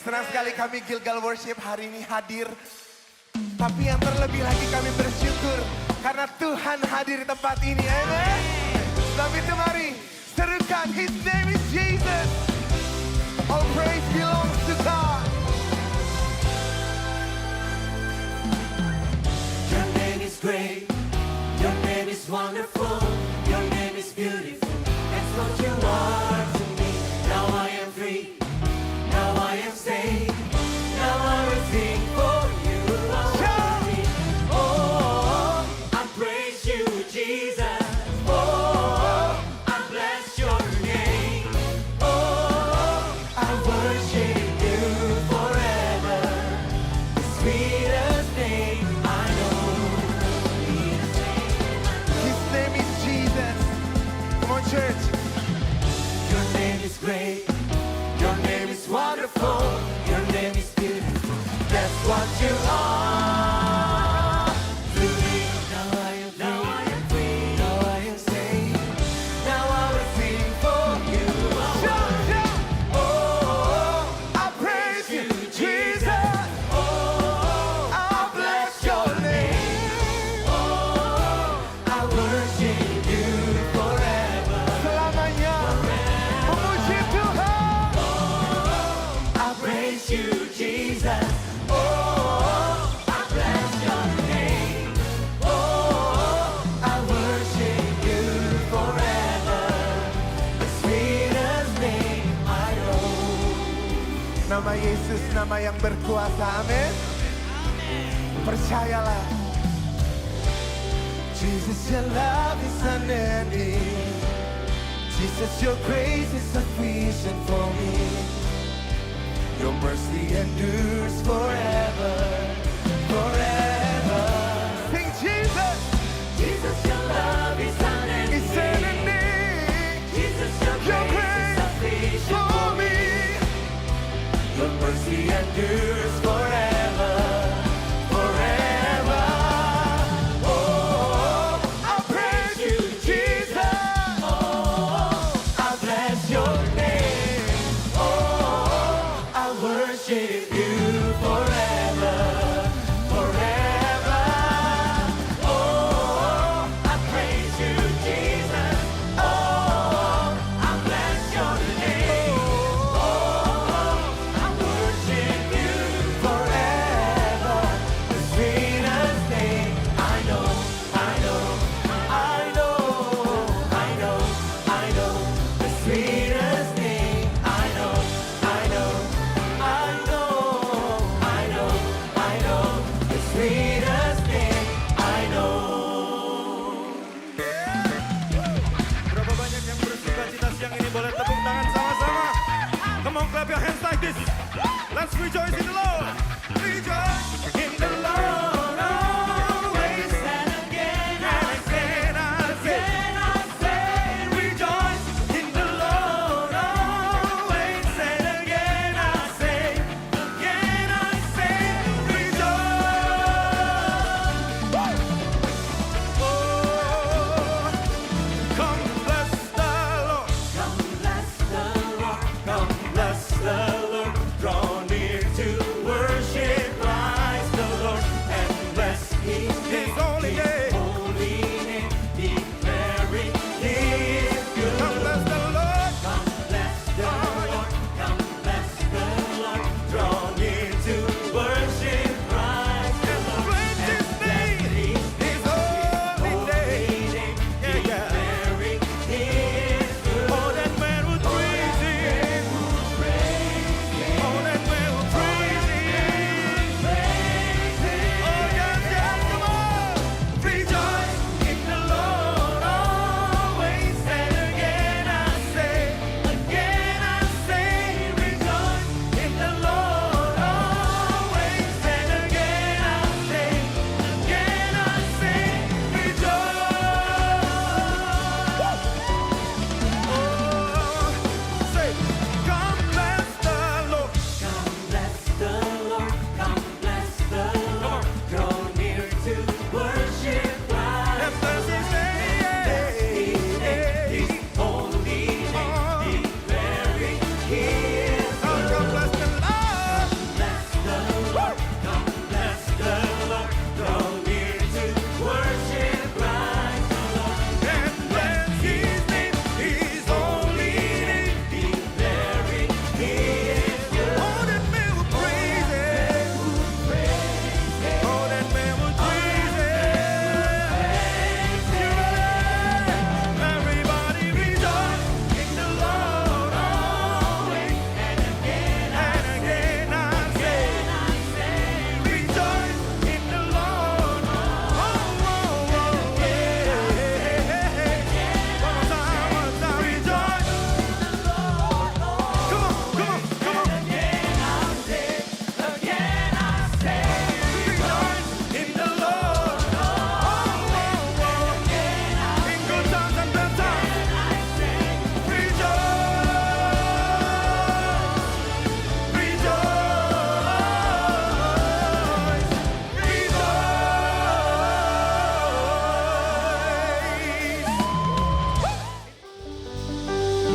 Senang sekali kami Gilgal Worship hari ini hadir. Tapi yang terlebih lagi kami bersyukur karena Tuhan hadir di tempat ini. Amen. Sebab itu mari serukan, His name is Jesus. All praise belongs to God. Your name is great, your name is wonderful, your name is beautiful. That's what you are to me. Now I am free, now I am saved, now I will sing for you. Oh, I praise you, Jesus. Oh, I bless your name. Oh, I worship you forever. The sweetest name I know. His name is Jesus. Come on, church. Your name is great, your name is wonderful, your name is beautiful. That's what you are to me. Now I am free, now I am saved. Now I will sing for you. Shout, shout. Oh, I praise you, Jesus. Oh, I bless your name. oh, I worship you forever. Selamanya memuji Tuhan. I praise you, Jesus. Oh, I bless your name. Oh, I worship you forever. The sweetest name I know. Nama Yesus, nama yang berkuasa. Amin. Percayalah. Jesus, your love is unending. Jesus, your grace is sufficient for me. Your mercy endures forever, forever. Sing Jesus, Jesus, your love is unending. it's unending. Jesus, your Your grace is grace sufficient for for me. me. Your mercy endures forever, forever. Oh, I praise you, Jesus. I bless your name. Oh, I worship you forever, forever. Oh, I praise you, Jesus. Oh, I bless your name. Oh, I worship you forever. The sweetest name I know, I know, I know, I know, I know. The sweetest name I know, I know, I know, I know, I know. The sweetest name I know. Berapa banyak yang bersuka cita siang ini, boleh tepuk tangan sama-sama. Come on, clap your hands like this. Let's rejoice in the Lord. Rejoice in the Lord always. And again I And I say, again I say, rejoice in the Lord always. And again I say, rejoice. Oh, come bless the Lord. come bless the Lord. Come bless the Lord. Draw near to worship.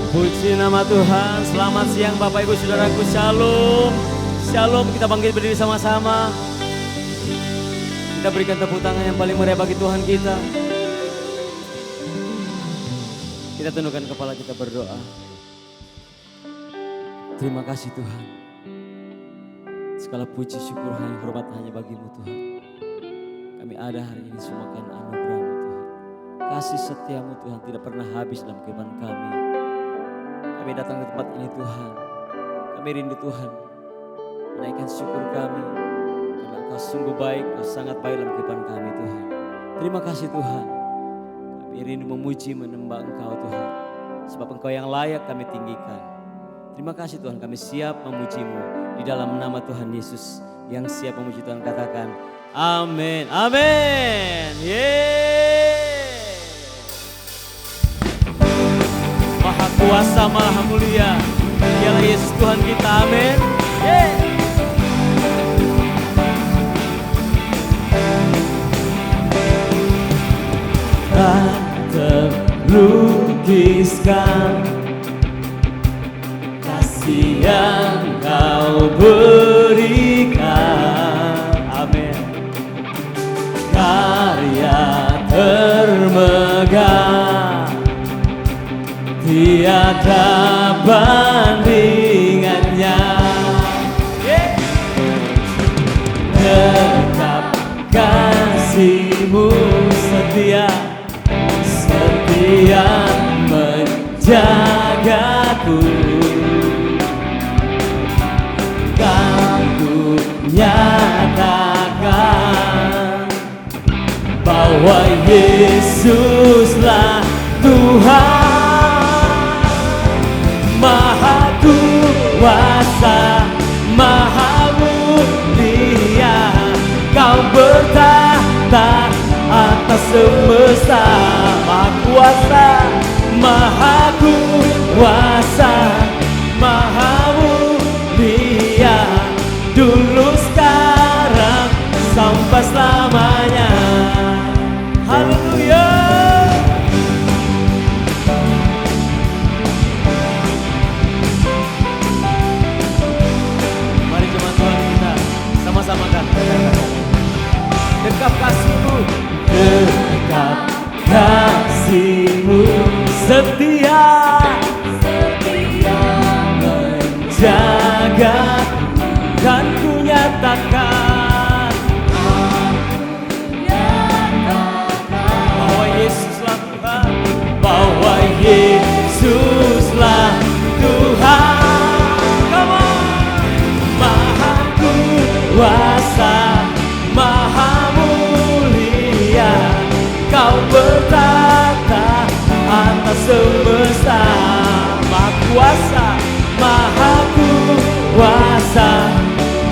Puji nama Tuhan. Selamat siang Bapak Ibu Saudaraku. Shalom. Shalom. Kita bangkit berdiri sama-sama. Kita berikan tepuk tangan yang paling meriah bagi Tuhan kita. Kita tundukkan kepala, kita berdoa. Terima kasih Tuhan. Segala puji, syukur, hormat hanya bagimu Tuhan. Kami ada hari ini semua karena anugerah-Mu Tuhan. Kasih setiamu Tuhan tidak pernah habis dalam kehidupan kami. Kami datang ke tempat ini Tuhan. Kami rindu Tuhan. Menaikkan syukur kami. Karena Engkau sungguh baik, Engkau sangat baik dalam kehidupan kami Tuhan. Terima kasih Tuhan. Kami rindu memuji, menembak Engkau Tuhan. Sebab Engkau yang layak kami tinggikan. Terima kasih Tuhan, kami siap memuji-Mu. Di dalam nama Tuhan Yesus. Yang siap memuji Tuhan katakan amin. Amin. Yeay. Maha kuasa, maha mulia. Dialah Yesus Tuhan kita. Amin. Yeay. Tak terlukiskan kasih yang Kau berikan. Amin. Karya termegah, tiada bandingannya. Tetap kasih-Mu setia, setia menjagaku. Kau nyatakan bahwa Yesuslah Tuhan. Maha kuasa, maha mulia, Kau bertahta atas semesta. Maha kuasa, maha kuasa, maha mulia, dulu sekarang sampai selamanya. Haleluya. Mari jemaat Tuhan kita sama-sama katakan. Dekap kasih-Mu, dekap kasih-Mu setia, setia menjaga. Dan ku nyatakan bahwa Yesuslah Tuhan, bahwa Yesuslah Tuhan. Come on. Maha kuasa, maha mulia, Kau bertahta atas semesta. Maha kuasa, maha kuasa,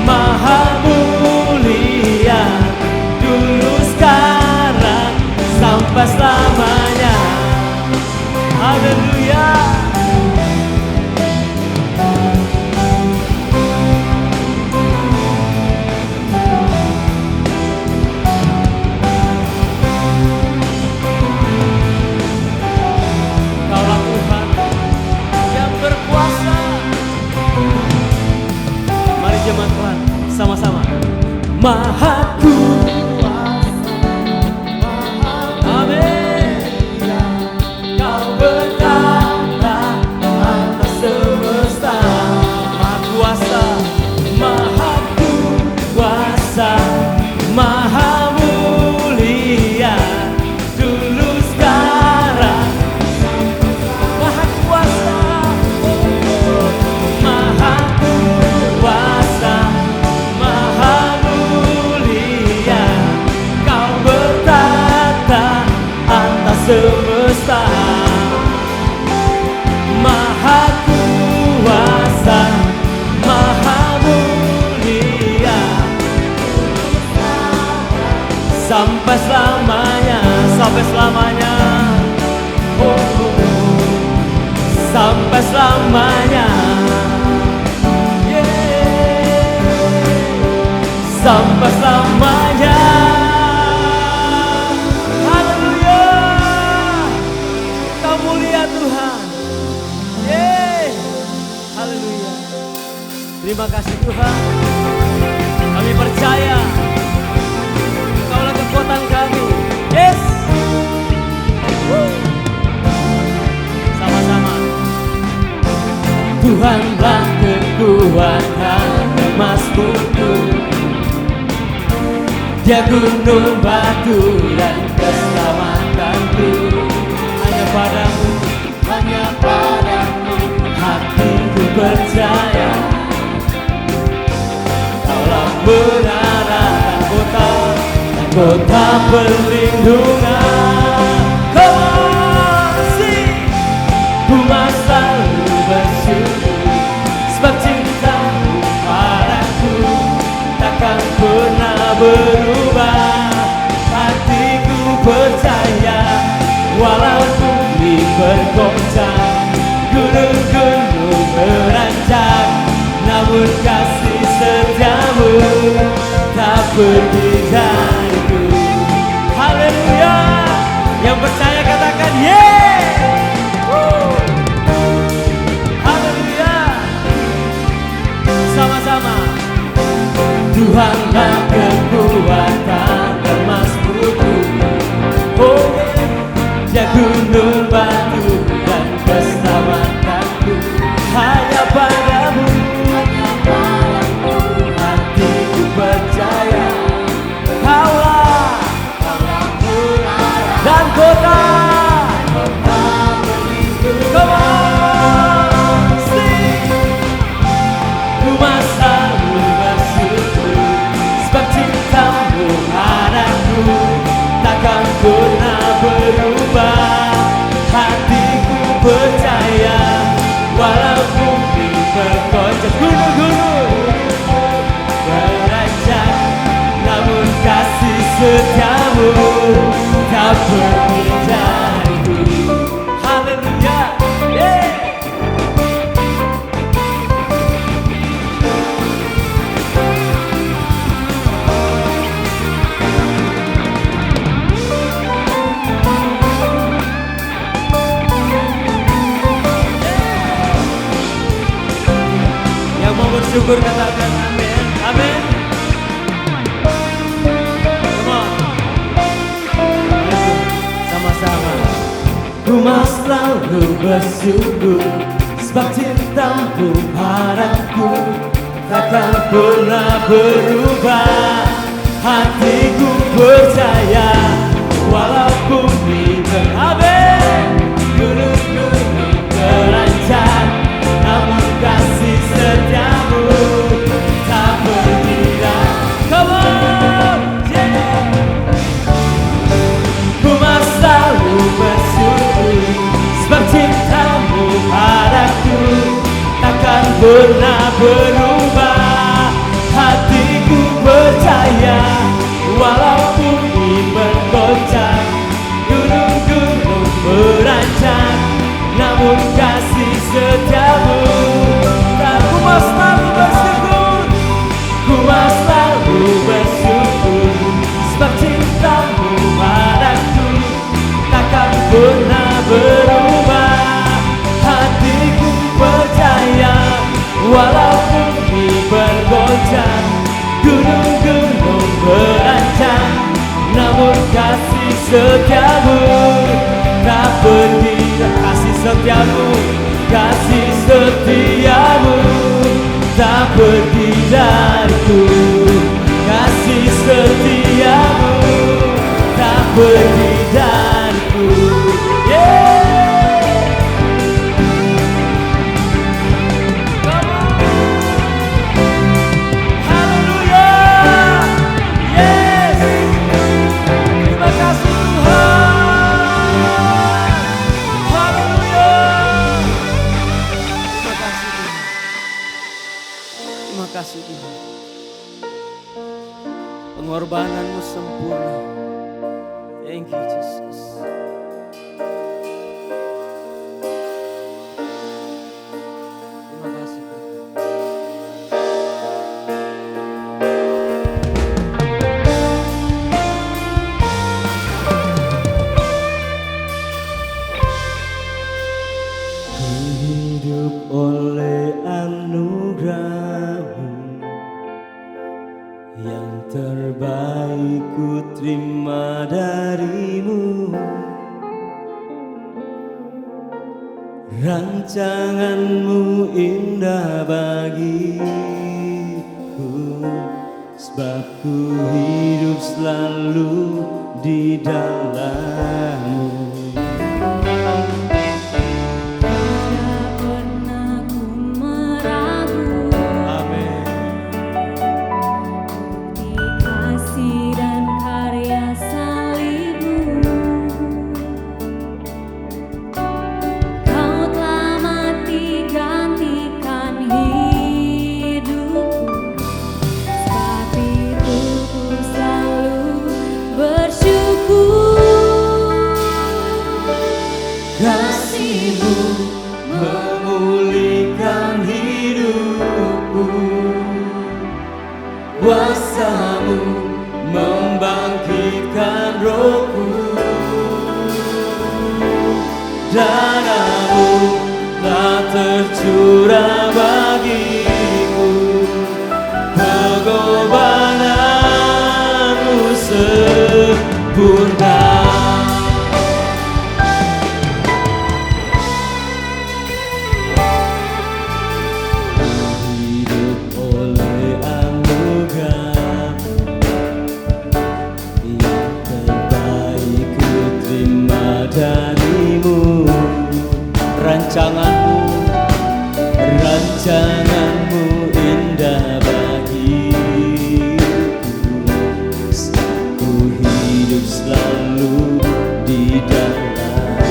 maha mulia, dulu sekarang sampai selamanya. Haleluya. Kaulah Tuhan yang berkuasa. Mari jemaat Tuhan sama-sama. Maha kuasa, amin, Kau bertahta atas semesta. Maha kuasa, maha kuasa, maha mulia, dulu sekarang. Maha kuasa, maha kuasa, maha mulia, Kau bertahta atas semesta. Maha kuasa, maha mulia, sampai selamanya, sampai selamanya. Sampai selamanya. Sampai selamanya. Haleluya. Kau mulia Tuhan. Terima kasih Tuhan. Kami percaya Engkaulah kekuatan kami. Yes. Woo. Sama-sama. Tuhanlah kekuatan emasku, Dia gunung batu dan keselamatanku. Hanya padamu, hatiku percaya. Kaulah menara dan kota perlindungan. Come on, sing. Ku masih selalu bersyukur sebab cintamu padaku takkan pernah berubah. Hatiku percaya walau bumi bergoncang, gunung-gunung beranjak, namun kasih setiamu tak pergi dariku. Haleluya. Yang percaya katakan yeah. Haleluya. Sama-sama. Tuhanlah kekuatan emasku, oh yeah. Dia gunung batu dan keselamatanku. Hanya padamu, hatiku percaya. Kaulah dan kota. Come on, sing. Ku masih selalu bersyukur sebab cintamu padaku takkan pernah berubah. Hatiku percaya walau bumi bergoncang, gunung-gunung beranjak, namun kasih setiamu tak pergi dariku. Haleluya. Yeah. Yang mau bersyukur katakan amin. Amin. Come on. Sama-sama. Ku masih selalu bersyukur sebab cintamu padaku takkan pernah berubah. Hatiku percaya walau bumi berabe, gunung-gunung beranjak, namun kasih setiamu tak pergi dan come on, yeah. Ku masih selalu bersyukur sebab cintamu padaku takkan pernah berubah. Hatiku percaya walau bumi bergoncang, gunung-gunung beranjak, namun kasih setiamu tak. Ku masih selalu bersyukur, ku masih selalu bersyukur sebab cintamu padaku takkan pernah berubah. Hatiku percaya walau bumi bergoncang, gunung-gunung beranjak, namun kasih setiamu tak pergi. Kasih setiamu, kasih setiamu tak pergi dariku. Kasih setiamu tak pergi dariku. Yeah. Come on. Hallelujah. Yes. Terima kasih Tuhan. Haleluya. Terima kasih Tuhan. Terima kasih Tuhan. Pengorbananmu sempurna. Thank you Jesus. Terima kasih Tuhan. Hidup oleh anugerah-Mu, ku terima darimu, rancanganmu indah bagiku, sebab ku hidup selalu di dalammu. Kasih-Mu memulihkan hidupku, kuasa-Mu membangkitkan rohku, darah-Mu telah tercurah bagiku, pengorbanan-Mu sempurna. Rancanganmu indah bagiku, ku hidup selalu di dalam.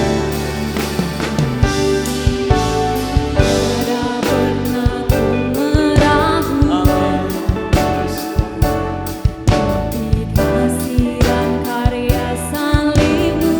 Tiada pernah ku meragu di kasih dan karya salib-Mu.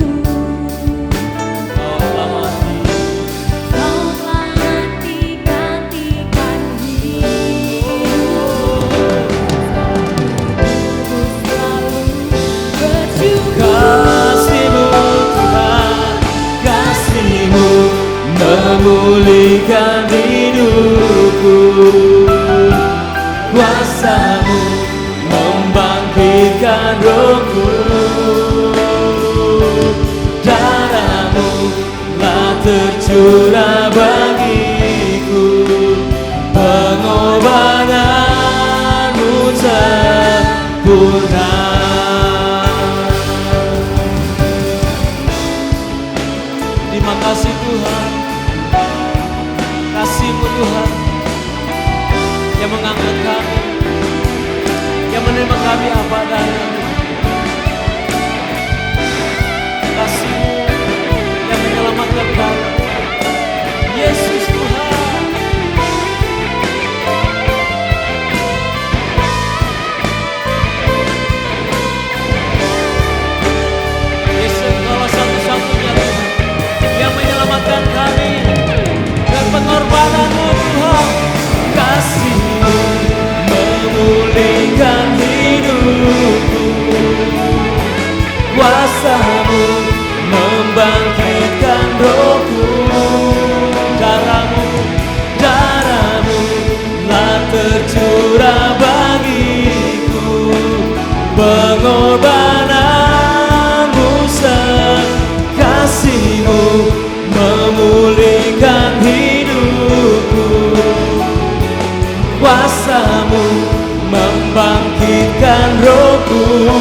Memulihkan hidupku, kuasa-Mu membangkitkan rohku, darah-Mu telah tercurah bagiku, pengorbanan-Mu sempurna. Terima kasih Tuhan, kasih-Mu Tuhan yang mengangkat kami, yang menerima kami apa adanya. Kasih-Mu yang menyelamatkan kami, Yesus Tuhan. Yesus Engkaulah satu-satunya Tuhan yang menyelamatkan kami. Pengorbanan-Mu Tuhan, kasih-Mu memulihkan hidupku, kuasa-Mu membangkitkan rohku, darah-Mu telah tercurah bagiku, pengorbanan-Mu kasih-Mu memulihkan hidupku, kuasa-Mu membangkitkan rohku,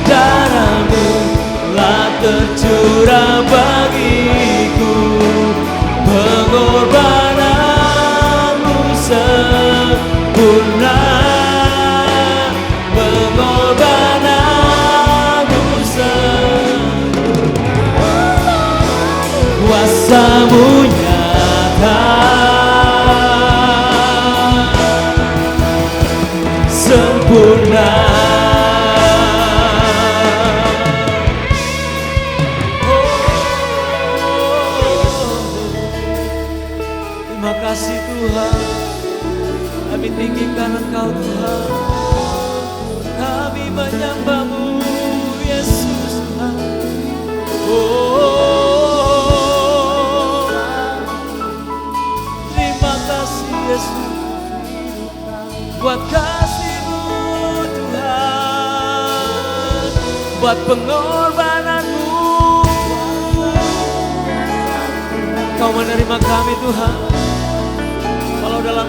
darah-Mu telah tercurah bagiku, pengorbanan-Mu sempurna, pengorbanan-Mu sempurna, kuasa-Mu nyata, sempurna. Terima kasih Tuhan, kami tinggikan Engkau Tuhan, kami menyembah-Mu Yesus Tuhan. Terima kasih Yesus buat kasih-Mu Tuhan. buat pengorbananmu. Kau menerima kami Tuhan, walau dalam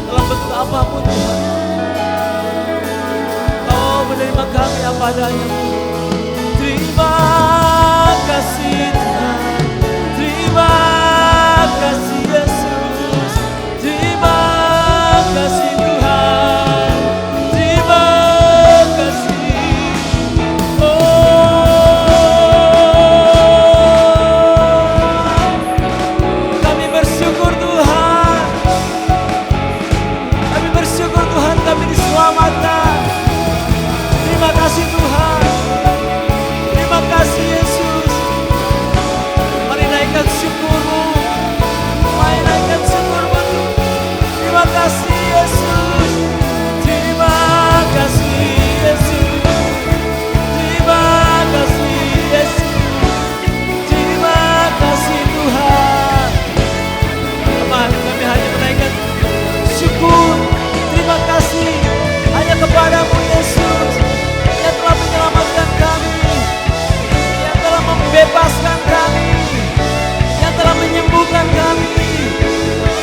bentuk apapun Tuhan. Kau menerima kami apa adanya. Terima kasih Tuhan, terima kasih Yesus, terima kasih Tuhan, terima kasih. Kami bersyukur Tuhan, kami bersyukur Tuhan, kami diselamatkan. Terima kasih Tuhan, terima kasih Yesus. Mari naikkan syukur-Mu, mari naikkan syukur-Mu. Terima kasih Yesus, terima kasih Yesus, terima kasih Yesus, terima kasih Tuhan. Teman, kami hanya menaikkan syukur, terima kasih hanya kepada-Mu Yesus, yang telah menyelamatkan kami, yang telah membebaskan kami, yang telah menyembuhkan kami,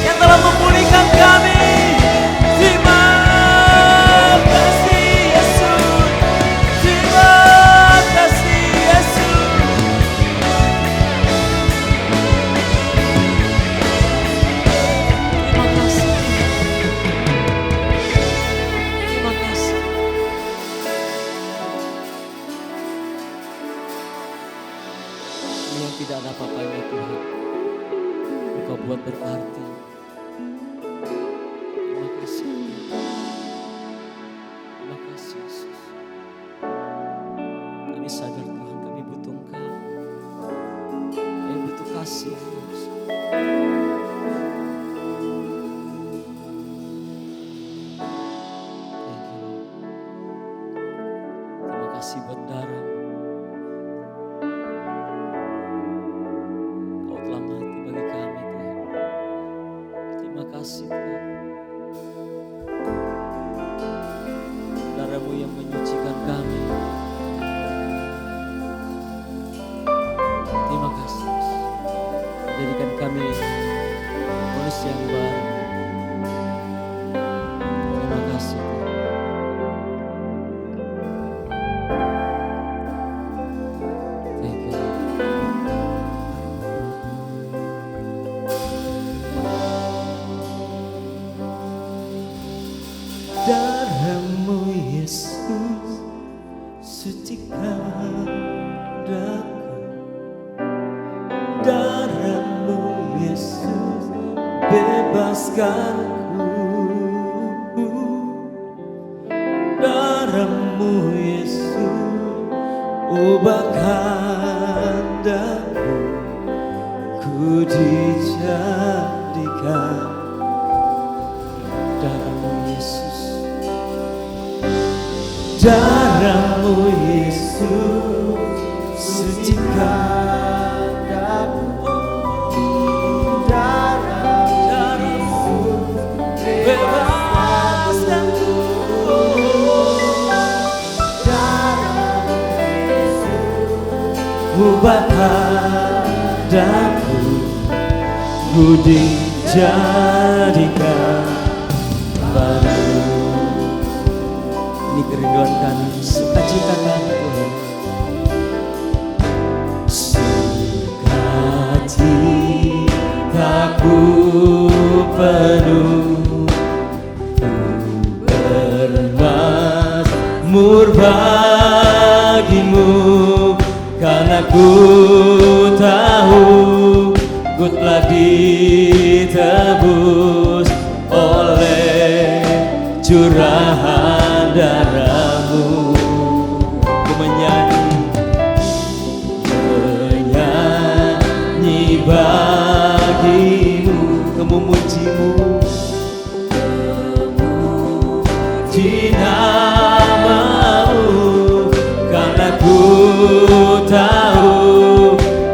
yang telah memulihkan kami. Terima kasih Yesus, terima kasih Yesus. Terima kasih, terima kasih. Yang tidak ada apa-apanya Tuhan, Engkau buat berarti. Terima kasih, terima kasih Yesus. Kami sadar Tuhan, kami butuh Engkau, kami butuh kasih Yesus. Thank you Lord. Terima kasih buat darah. Kau telah mati bagi kami Tuhan. Terima kasih Tuhan. Darah-Mu yang menyucikan kami. Terima kasih Yesus. Menjadikan kami manusia yang baru. Terima kasih Tuhan. Thank you Lord. Darah-Mu Yesus sucikan daku. Darah-Mu Yesus bebaskanku. Darah-Mu Yesus ubahkan daku. Ku dijadikan darah-Mu Yesus. Darah-Mu Yesus sucikan daku. Darah-Mu bebaskanku. Darah-Mu Yesus ubahkan daku. Ku dijadikan baru. Ini kerinduan kami, sukacita kami Tuhan. Sukacitaku penuh, ku bermazmur bagimu, karena ku tahu ku telah ditebus oleh curahan darah-Mu. Ku menyanyi bagimu, ku memuji-Mu, memuji nama-Mu, karena ku tahu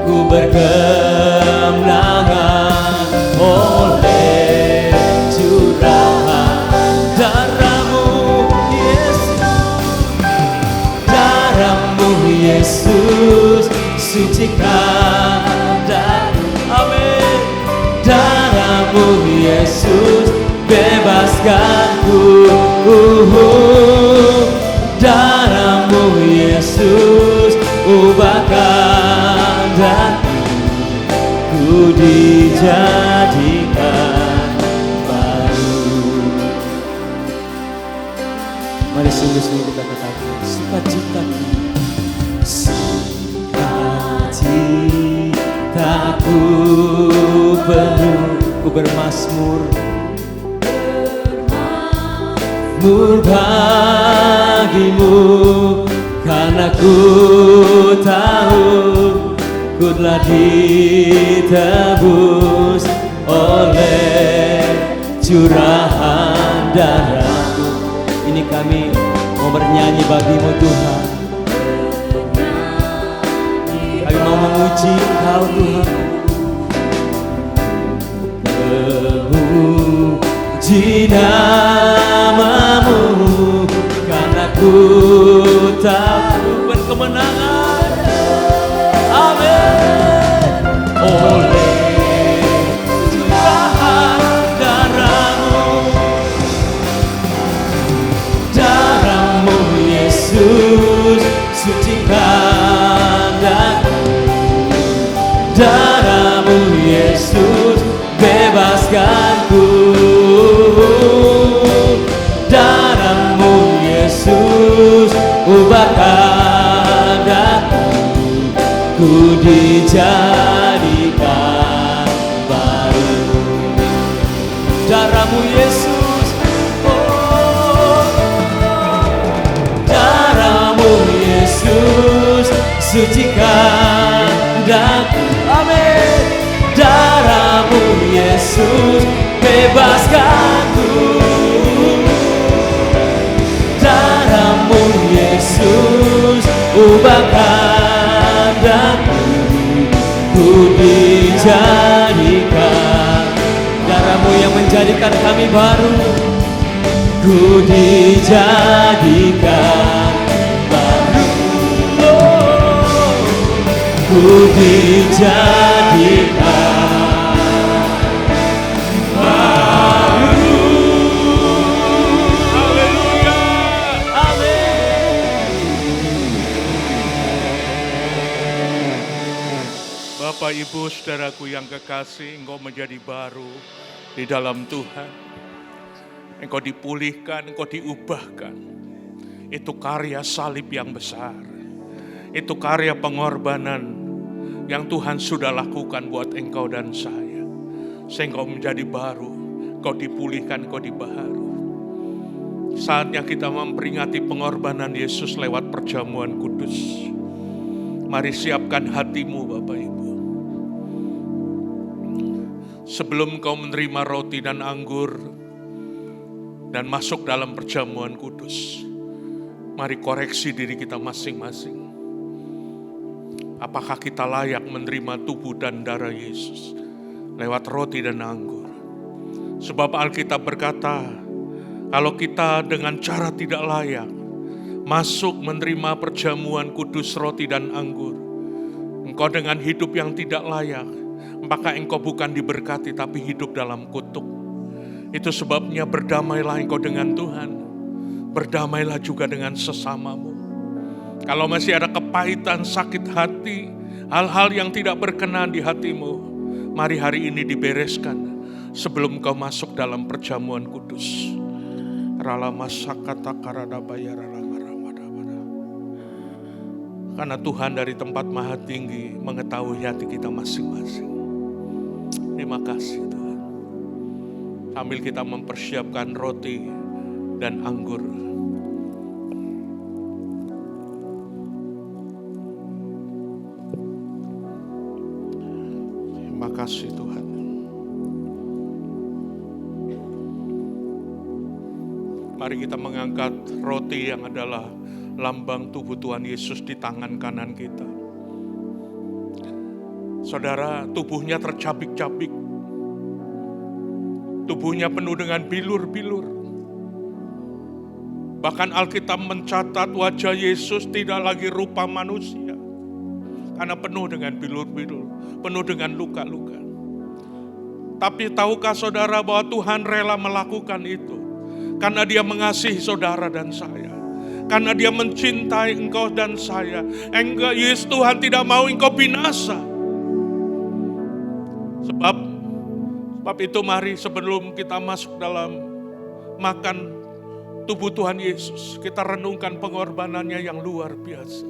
ku berkemenangan oleh curahan darah-Mu. bebaskanku. Darahmu Yesus ubahkan daku dijadikan baru. Mari sungguh-sungguh kita katakan sukacitaku. Sukacitaku penuh, ku bermasmur bagimu, karena ku tahu ku telah ditebus oleh curahan darahmu. Ini kami mau bernyanyi bagimu Tuhan. Kami mau memuji Engkau Tuhan. Memuji namamu, karena ku tahu berkemenangan. Amin. Oleh curahan darahmu Yesus, sucikan daku. Darahmu Yesus, bebaskanku. Darahmu Yesus, ubahkan daku. Ku dijadikan baru. Darahmu Yesus, oh, darahmu Yesus, sucikan daku. Amin. Darahmu Yesus, bebaskanku. Darahmu Yesus, ubahkan daku. Ku dijadikan. Darahmu yang menjadikan kami baru. Ku dijadikan baru. Oh, ku dijadikan Bapak, Ibu, saudaraku yang kekasih, engkau menjadi baru di dalam Tuhan. Engkau dipulihkan, engkau diubahkan. Itu karya salib yang besar. Itu karya pengorbanan yang Tuhan sudah lakukan buat engkau dan saya. Sehingga engkau menjadi baru, engkau dipulihkan, engkau dibaharu. Saatnya kita memperingati pengorbanan Yesus lewat perjamuan kudus. Mari siapkan hatimu Bapak Ibu. Sebelum kau menerima roti dan anggur dan masuk dalam perjamuan kudus, mari koreksi diri kita masing-masing. Apakah kita layak menerima tubuh dan darah Yesus lewat roti dan anggur? Sebab Alkitab berkata, kalau kita dengan cara tidak layak masuk menerima perjamuan kudus roti dan anggur, engkau dengan hidup yang tidak layak, maka engkau bukan diberkati tapi hidup dalam kutuk. Itu sebabnya berdamailah engkau dengan Tuhan. Berdamailah juga dengan sesamamu. Kalau masih ada kepahitan, sakit hati, hal-hal yang tidak berkenan di hatimu, mari hari ini dibereskan sebelum kau masuk dalam perjamuan kudus. Karena Tuhan dari tempat maha tinggi mengetahui hati kita masing-masing. Terima kasih Tuhan. Sambil kita mempersiapkan roti dan anggur. Terima kasih Tuhan. Mari kita mengangkat roti yang adalah lambang tubuh Tuhan Yesus di tangan kanan kita. Saudara, tubuhnya tercabik-cabik. Tubuhnya penuh dengan bilur-bilur. Bahkan Alkitab mencatat wajah Yesus tidak lagi rupa manusia. Karena penuh dengan bilur-bilur, penuh dengan luka-luka. Tapi tahukah saudara bahwa Tuhan rela melakukan itu Karena dia mengasihi saudara dan saya. Karena dia mencintai engkau dan saya. Engkau, Yesus Tuhan tidak mau engkau binasa. Sebab itu mari sebelum kita masuk dalam makan tubuh Tuhan Yesus, kita renungkan pengorbanannya yang luar biasa.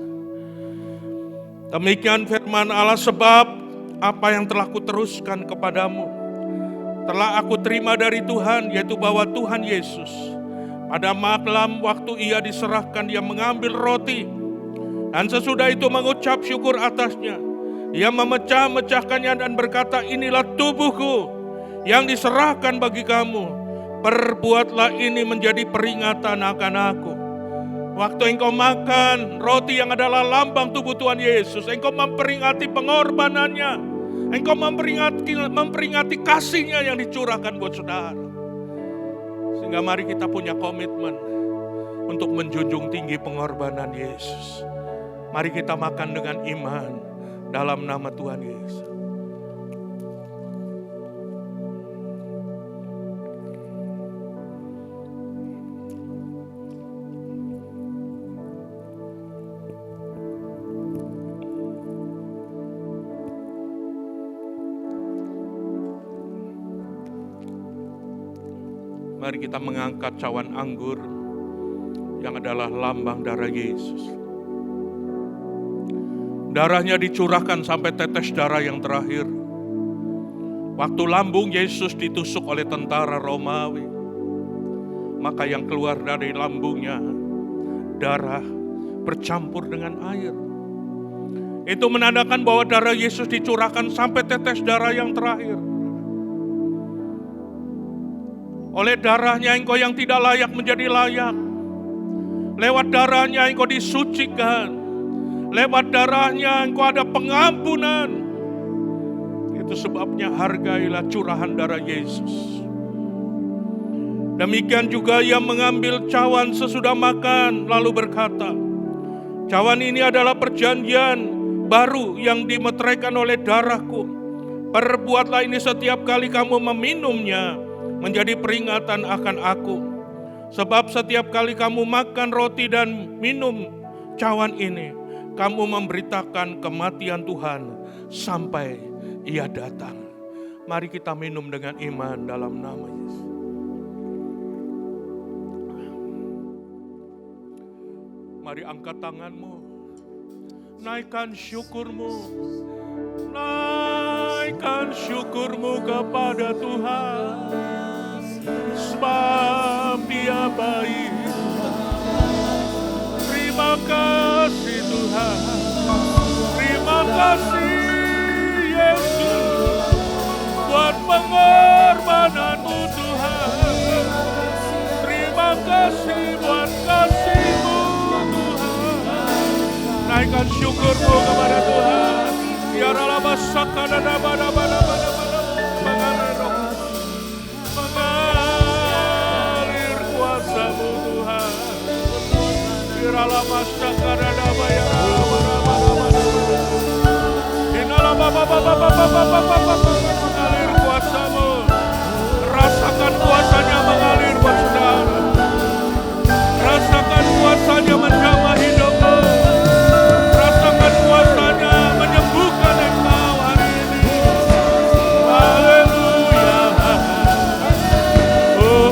Demikian firman Allah, sebab apa yang telah kuteruskan kepadamu telah aku terima dari Tuhan, yaitu bahwa Tuhan Yesus pada malam waktu ia diserahkan, dia mengambil roti dan sesudah itu mengucap syukur atasnya. Ia memecah-mecahkannya dan berkata, inilah tubuhku yang diserahkan bagi kamu. Perbuatlah ini menjadi peringatan akan aku. Waktu engkau makan roti yang adalah lambang tubuh Tuhan Yesus, engkau memperingati pengorbanannya. Engkau memperingati kasihnya yang dicurahkan buat saudara. Sehingga mari kita punya komitmen untuk menjunjung tinggi pengorbanan Yesus. Mari kita makan dengan iman dalam nama Tuhan Yesus. Mari kita mengangkat cawan anggur yang adalah lambang darah Yesus. Darahnya dicurahkan sampai tetes darah yang terakhir. Waktu lambung Yesus ditusuk oleh tentara Romawi, maka yang keluar dari lambungnya darah bercampur dengan air. Itu menandakan bahwa darah Yesus dicurahkan sampai tetes darah yang terakhir. Oleh darahnya engkau yang tidak layak menjadi layak. Lewat darahnya engkau disucikan. Lewat darahnya engkau ada pengampunan. Itu sebabnya hargailah curahan darah Yesus. Demikian juga ia mengambil cawan sesudah makan lalu berkata, cawan ini adalah perjanjian baru yang dimeteraikan oleh darahku. Perbuatlah ini setiap kali kamu meminumnya menjadi peringatan akan aku. Sebab setiap kali kamu makan roti dan minum cawan ini, kamu memberitakan kematian Tuhan sampai ia datang. Mari kita minum dengan iman dalam nama Yesus. Mari angkat tanganmu, naikkan syukurmu, naikkan syukurmu kepada Tuhan. Sebab dia baik. Terima kasih Tuhan. Terima kasih Yesus buat pengorbananmu Tuhan. Terima kasih buat kasih-Mu Tuhan. Naikkan syukurmu kepada Tuhan. Biarlah masakan dan mengalir kuasa-Mu Tuhan. Biarlah masakan dan mengalir kuasa-Mu. Rasakan kuasanya mengalir buat saudara. Rasakan kuasanya menjamah hidupmu. Rasakan kuasanya menyembuhkan engkau hari ini. Haleluya. Oh,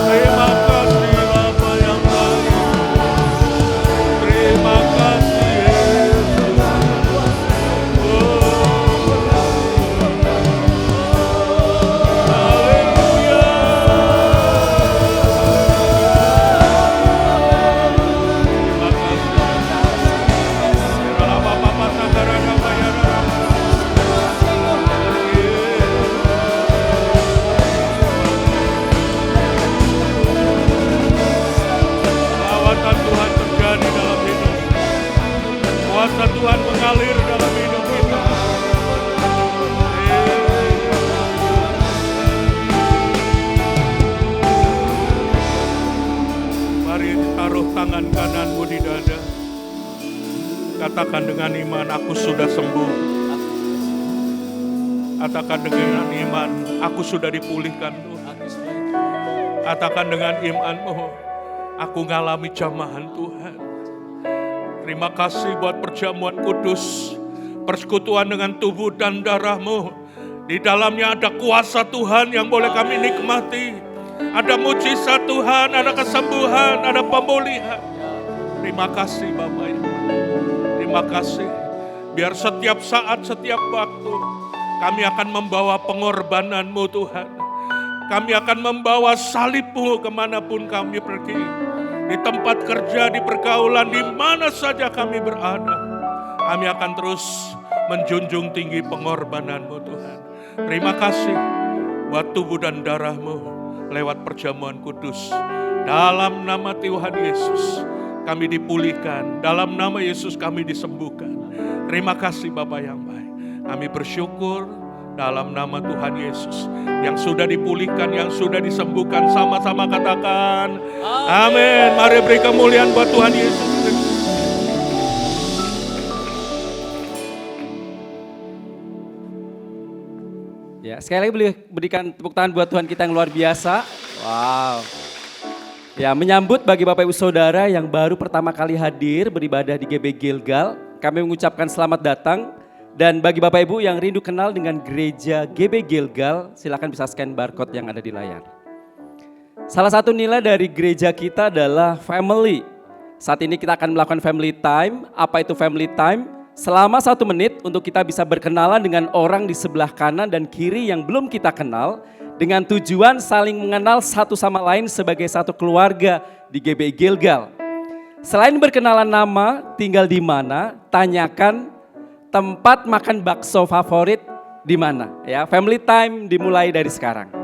terima kasih Bapa yang baik. Terima kasih Yesus. Haleluya. Lawatan Tuhan terjadi dalam hidup. Kuasa Tuhan mengalir dalam hidup kita. Mari taruh tangan kananmu di dada. Katakan dengan iman, aku sudah sembuh. Katakan dengan iman, aku sudah dipulihkan Tuhan. Aku sudah dipulihkan. Katakan dengan imanmu, aku ngalami jamahan Tuhan. Terima kasih buat perjamuan kudus, persekutuan dengan tubuh dan darahmu. Di dalamnya ada kuasa Tuhan yang boleh kami nikmati. Ada mujizat Tuhan, ada kesembuhan, ada pemulihan. Terima kasih Bapak Ibu. Terima kasih. Biar setiap saat, setiap waktu kami akan membawa pengorbanan-Mu Tuhan. Kami akan membawa salib-Mu kemanapun kami pergi. Di tempat kerja, di pergaulan, di mana saja kami berada. Kami akan terus menjunjung tinggi pengorbanan-Mu Tuhan. Terima kasih buat tubuh dan darah-Mu lewat perjamuan kudus. Dalam nama Tuhan Yesus kami dipulihkan. Dalam nama Yesus kami disembuhkan. Terima kasih Bapa yang baik. Kami bersyukur dalam nama Tuhan Yesus. Yang sudah dipulihkan, yang sudah disembuhkan, sama-sama katakan amin. Mari beri kemuliaan buat Tuhan Yesus. Ya, sekali lagi berikan tepuk tangan buat Tuhan kita yang luar biasa. Wow. Ya, menyambut bagi Bapak Ibu Saudara yang baru pertama kali hadir beribadah di GB Gilgal, kami mengucapkan selamat datang. Dan bagi Bapak Ibu yang rindu kenal dengan gereja GB Gilgal, silakan bisa scan barcode yang ada di layar. Salah satu nilai dari gereja kita adalah family. Saat ini kita akan melakukan family time. Apa itu family time? Selama 1 menit untuk kita bisa berkenalan dengan orang di sebelah kanan dan kiri yang belum kita kenal, dengan tujuan saling mengenal satu sama lain sebagai satu keluarga di GB Gilgal. Selain berkenalan nama, tinggal di mana, tanyakan tempat makan bakso favorit di mana. Ya, family time dimulai dari sekarang.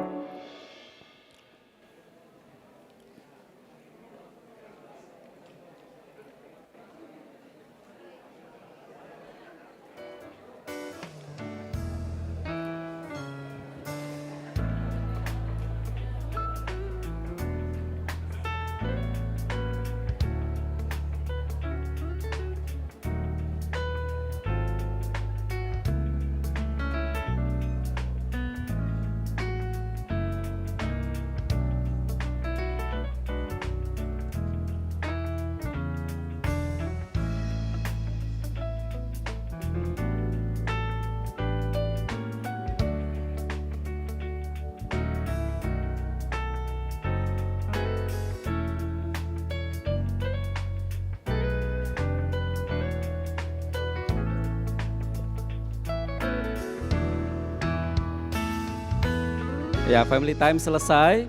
Ya, family time selesai.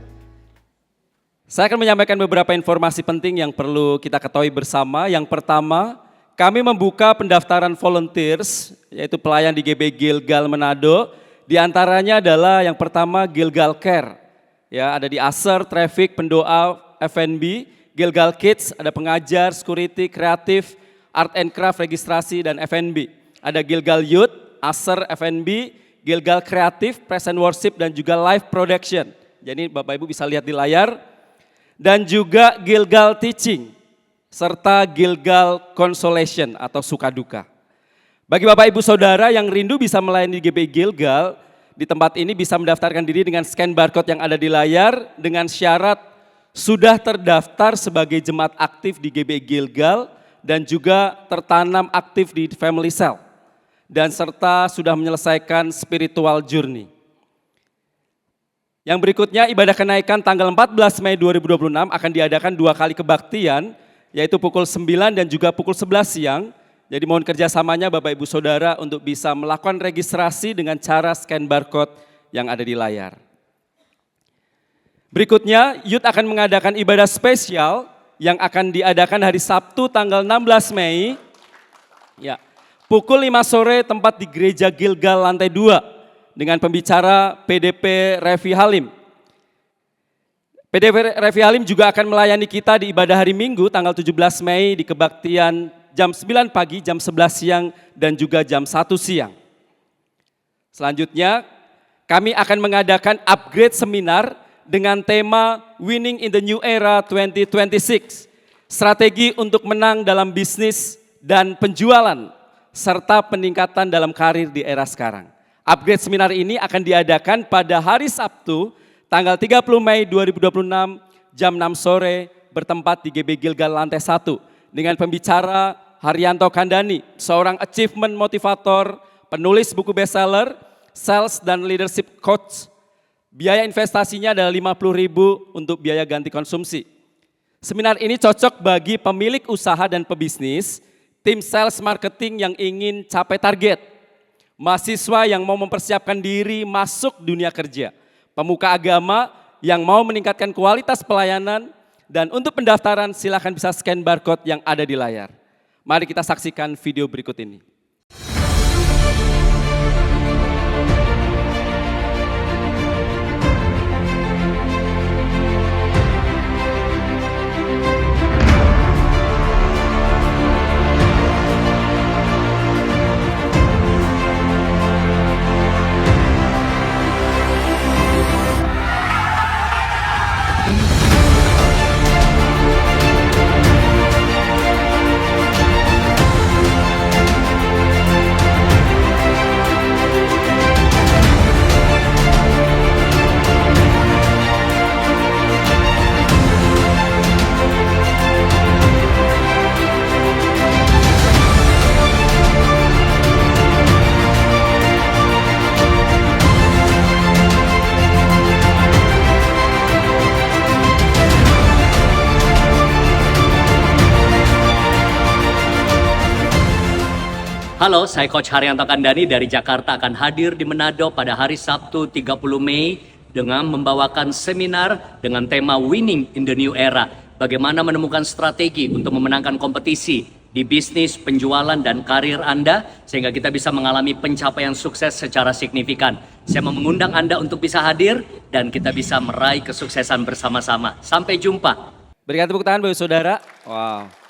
Saya akan menyampaikan beberapa informasi penting yang perlu kita ketahui bersama. Yang pertama, kami membuka pendaftaran volunteers, yaitu pelayan di GB Gilgal Manado. Di antaranya adalah yang pertama Gilgal Care. Ya, ada di Aser, Traffic, Pendoa, F&B, Gilgal Kids, ada pengajar, security, kreatif, art and craft, registrasi, dan F&B. Ada Gilgal Youth, Aser, F&B, Gilgal Kreatif, Present Worship, dan juga Live Production. Jadi Bapak Ibu bisa lihat di layar. Dan juga Gilgal Teaching, serta Gilgal Consolation atau suka duka. Bagi Bapak Ibu Saudara yang rindu bisa melayani GB Gilgal, di tempat ini bisa mendaftarkan diri dengan scan barcode yang ada di layar, dengan syarat sudah terdaftar sebagai jemaat aktif di GB Gilgal, dan juga tertanam aktif di Family Cell. Dan serta sudah menyelesaikan spiritual journey. Yang berikutnya ibadah kenaikan tanggal 14 Mei 2026 akan diadakan 2 kali kebaktian, yaitu pukul 9 dan juga pukul 11 siang. Jadi mohon kerjasamanya Bapak Ibu Saudara untuk bisa melakukan registrasi dengan cara scan barcode yang ada di layar. Berikutnya, Youth akan mengadakan ibadah spesial yang akan diadakan hari Sabtu tanggal 16 Mei. Ya. Pukul 5 sore tempat di Gereja Gilgal lantai 2 dengan pembicara PDP Revi Halim. PDP Revi Halim juga akan melayani kita di ibadah hari Minggu tanggal 17 Mei di kebaktian jam 9 pagi, jam 11 siang, dan juga jam 1 siang. Selanjutnya, kami akan mengadakan upgrade seminar dengan tema Winning in the New Era 2026. Strategi untuk menang dalam bisnis dan penjualan serta peningkatan dalam karir di era sekarang. Upgrade seminar ini akan diadakan pada hari Sabtu, tanggal 30 Mei 2026, jam 6 sore, bertempat di GB Gilgal lantai 1. Dengan pembicara Haryanto Kandani, seorang achievement motivator, penulis buku bestseller, sales dan leadership coach. Biaya investasinya adalah 50.000 untuk biaya ganti konsumsi. Seminar ini cocok bagi pemilik usaha dan pebisnis, tim sales marketing yang ingin capai target, mahasiswa yang mau mempersiapkan diri masuk dunia kerja, pemuka agama yang mau meningkatkan kualitas pelayanan, dan untuk pendaftaran silakan bisa scan barcode yang ada di layar. Mari kita saksikan video berikut ini. Halo, saya Coach Haryanto Kandani dari Jakarta akan hadir di Manado pada hari Sabtu 30 Mei dengan membawakan seminar dengan tema Winning in the New Era. Bagaimana menemukan strategi untuk memenangkan kompetisi di bisnis, penjualan, dan karir Anda sehingga kita bisa mengalami pencapaian sukses secara signifikan. Saya mau mengundang Anda untuk bisa hadir dan kita bisa meraih kesuksesan bersama-sama. Sampai jumpa. Berikan tepuk tangan bagi saudara. Wow.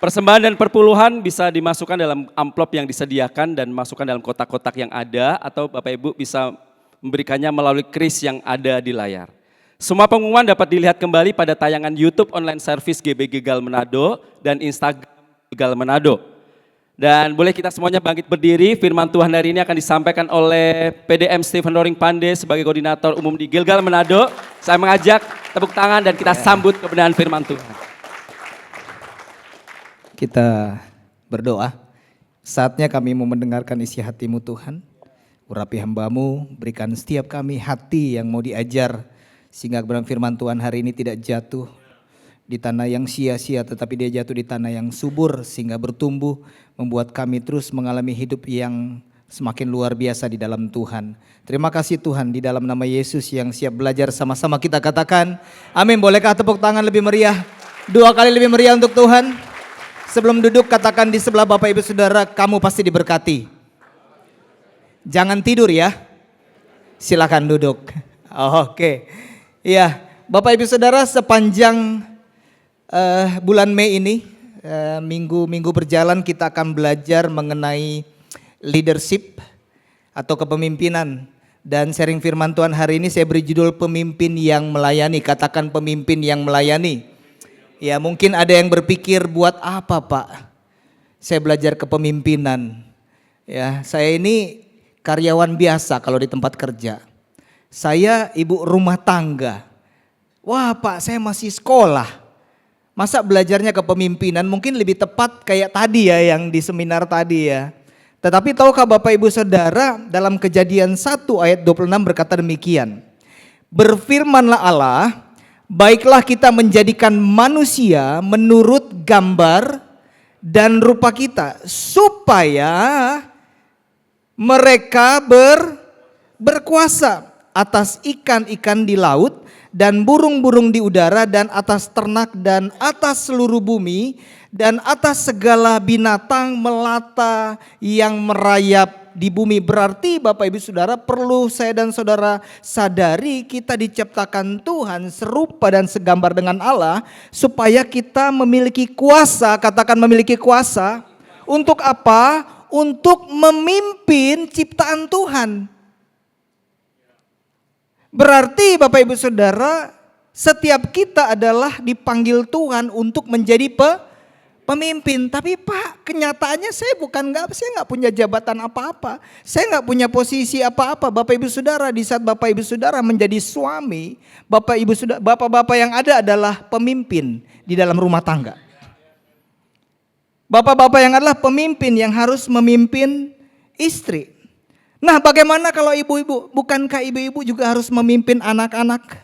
Persembahan dan perpuluhan bisa dimasukkan dalam amplop yang disediakan dan masukkan dalam kotak-kotak yang ada, atau Bapak Ibu bisa memberikannya melalui kris yang ada di layar. Semua pengumuman dapat dilihat kembali pada tayangan YouTube online service GB Gilgal Manado dan Instagram Gilgal Manado. Dan boleh kita semuanya bangkit berdiri, firman Tuhan hari ini akan disampaikan oleh PDM Stephen Roring Pande sebagai koordinator umum di Gilgal Manado. Saya mengajak tepuk tangan dan kita sambut kebenaran firman Tuhan. Kita berdoa, saatnya kami mau mendengarkan isi hati-Mu Tuhan. Urapi hamba-Mu, berikan setiap kami hati yang mau diajar, sehingga kebenaran firman Tuhan hari ini tidak jatuh di tanah yang sia-sia, tetapi dia jatuh di tanah yang subur, sehingga bertumbuh, membuat kami terus mengalami hidup yang semakin luar biasa di dalam Tuhan. Terima kasih Tuhan, di dalam nama Yesus yang siap belajar sama-sama kita katakan, amin. Bolehkah tepuk tangan lebih meriah? 2 kali lebih meriah untuk Tuhan. Sebelum duduk katakan di sebelah Bapak Ibu Saudara, kamu pasti diberkati. Jangan tidur ya. Silakan duduk. Oke. Iya, Bapak Ibu Saudara, sepanjang bulan Mei ini, minggu-minggu berjalan kita akan belajar mengenai leadership atau kepemimpinan. Dan sharing firman Tuhan hari ini saya beri judul pemimpin yang melayani. Katakan pemimpin yang melayani. Ya, mungkin ada yang berpikir, buat apa Pak saya belajar kepemimpinan? Ya, saya ini karyawan biasa kalau di tempat kerja. Saya ibu rumah tangga. Wah Pak, saya masih sekolah. Masa belajarnya kepemimpinan? Mungkin lebih tepat kayak tadi ya, yang di seminar tadi ya. Tetapi tahukah Bapak Ibu Saudara, dalam Kejadian 1 ayat 26 berkata demikian. Berfirmanlah Allah, baiklah kita menjadikan manusia menurut gambar dan rupa kita, supaya mereka berkuasa atas ikan-ikan di laut dan burung-burung di udara dan atas ternak dan atas seluruh bumi dan atas segala binatang melata yang merayap di bumi. Berarti Bapak Ibu Saudara, perlu saya dan saudara sadari, kita diciptakan Tuhan serupa dan segambar dengan Allah supaya kita memiliki kuasa. Katakan memiliki kuasa. Untuk apa? Untuk memimpin ciptaan Tuhan. Berarti Bapak Ibu Saudara, setiap kita adalah dipanggil Tuhan untuk menjadi pemimpin. Tapi Pak, kenyataannya saya nggak punya jabatan apa-apa. Saya nggak punya posisi apa-apa. Bapak Ibu Saudara, di saat Bapak Ibu Saudara menjadi suami, bapak-bapak yang ada adalah pemimpin di dalam rumah tangga. Bapak-bapak yang adalah pemimpin yang harus memimpin istri. Nah, bagaimana kalau ibu-ibu? Bukankah ibu-ibu juga harus memimpin anak-anak?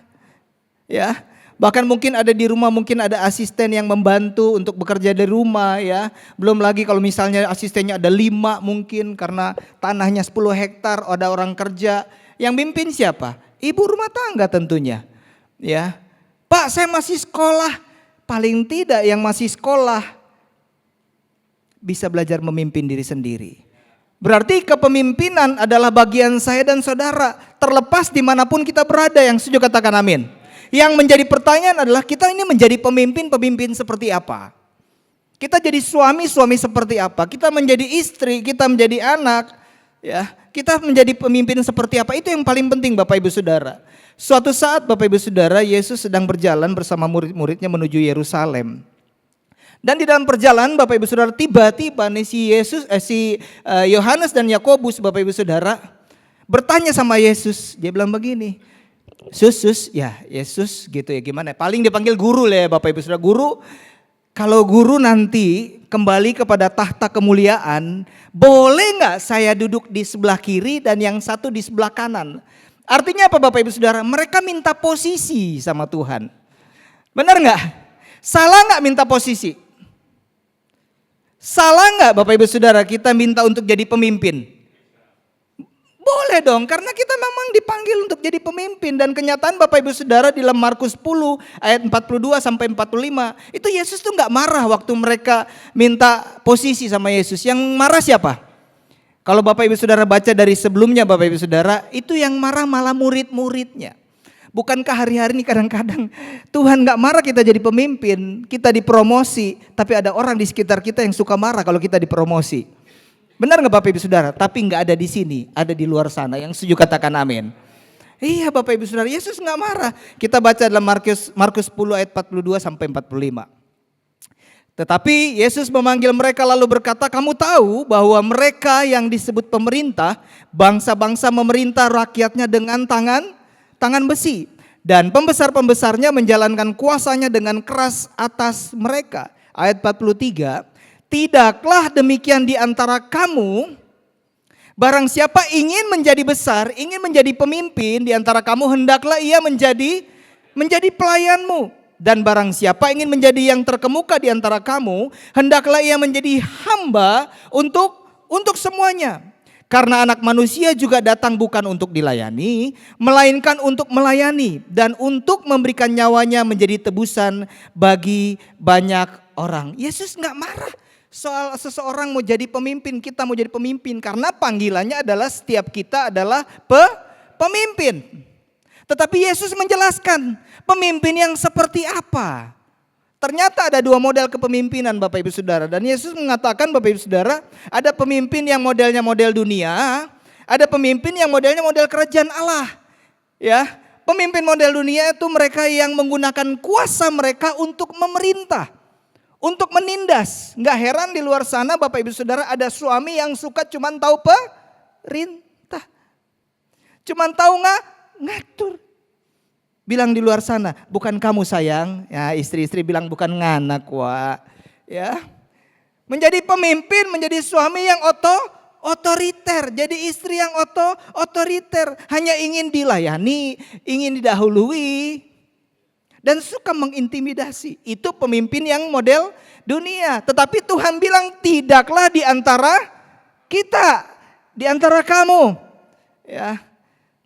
Ya, bahkan mungkin ada di rumah, mungkin ada asisten yang membantu untuk bekerja dari rumah ya. Belum lagi kalau misalnya asistennya ada 5 mungkin karena tanahnya 10 hektar, ada orang kerja. Yang mimpin siapa? Ibu rumah tangga tentunya. Ya, Pak, saya masih sekolah. Paling tidak yang masih sekolah bisa belajar memimpin diri sendiri. Berarti kepemimpinan adalah bagian saya dan saudara, terlepas dimanapun kita berada. Yang setuju katakan amin. Yang menjadi pertanyaan adalah kita ini menjadi pemimpin seperti apa? Kita jadi suami seperti apa? Kita menjadi istri, kita menjadi anak, ya. Kita menjadi pemimpin seperti apa? Itu yang paling penting Bapak Ibu Saudara. Suatu saat Bapak Ibu Saudara, Yesus sedang berjalan bersama murid-muridnya menuju Yerusalem. Dan di dalam perjalanan Bapak Ibu Saudara, tiba-tiba nih si Yohanes dan Yakobus Bapak Ibu Saudara bertanya sama Yesus. Dia bilang begini, Sus, ya Yesus gitu ya, gimana? Paling dipanggil guru lah ya Bapak Ibu Saudara. Guru, kalau guru nanti kembali kepada tahta kemuliaan, boleh nggak saya duduk di sebelah kiri dan yang satu di sebelah kanan? Artinya apa Bapak Ibu Saudara? Mereka minta posisi sama Tuhan. Benar nggak? Salah nggak minta posisi? Salah nggak Bapak Ibu Saudara kita minta untuk jadi pemimpin? Boleh dong, karena kita memang dipanggil untuk jadi pemimpin. Dan kenyataan Bapak Ibu Saudara di dalam Markus 10 ayat 42 sampai 45. Itu Yesus tuh nggak marah waktu mereka minta posisi sama Yesus. Yang marah siapa? Kalau Bapak Ibu Saudara baca dari sebelumnya Bapak Ibu Saudara, itu yang marah malah murid-muridnya. Bukankah hari-hari ini kadang-kadang Tuhan gak marah kita jadi pemimpin, kita dipromosi, tapi ada orang di sekitar kita yang suka marah kalau kita dipromosi. Benar gak Bapak Ibu Saudara? Tapi gak ada di sini, ada di luar sana. Yang setuju katakan amin. Iya Bapak Ibu Saudara, Yesus gak marah. Kita baca dalam Markus 10 ayat 42 sampai 45. Tetapi Yesus memanggil mereka lalu berkata, kamu tahu bahwa mereka yang disebut pemerintah, bangsa-bangsa memerintah rakyatnya dengan tangan besi, dan pembesar-pembesarnya menjalankan kuasanya dengan keras atas mereka. Ayat 43, tidaklah demikian di antara kamu, barang siapa ingin menjadi besar, ingin menjadi pemimpin di antara kamu, hendaklah ia menjadi pelayanmu. Dan barang siapa ingin menjadi yang terkemuka di antara kamu, hendaklah ia menjadi hamba untuk semuanya. Karena anak manusia juga datang bukan untuk dilayani, melainkan untuk melayani dan untuk memberikan nyawanya menjadi tebusan bagi banyak orang. Yesus gak marah soal seseorang mau jadi pemimpin, kita mau jadi pemimpin. Karena panggilannya adalah setiap kita adalah pemimpin. Tetapi Yesus menjelaskan pemimpin yang seperti apa. Ternyata ada 2 model kepemimpinan Bapak Ibu Saudara. Dan Yesus mengatakan Bapak Ibu Saudara, ada pemimpin yang modelnya model dunia, ada pemimpin yang modelnya model kerajaan Allah. Ya, pemimpin model dunia itu mereka yang menggunakan kuasa mereka untuk memerintah, untuk menindas. Nggak heran di luar sana Bapak Ibu Saudara ada suami yang suka cuman tahu perintah, cuman tahu ngatur. Bilang di luar sana, bukan kamu sayang, ya istri-istri bilang bukan nganak wah, ya. Menjadi pemimpin, menjadi suami yang otoriter, jadi istri yang otoriter, hanya ingin dilayani, ingin didahului, dan suka mengintimidasi. Itu pemimpin yang model dunia. Tetapi Tuhan bilang tidaklah di antara kita, di antara kamu, ya.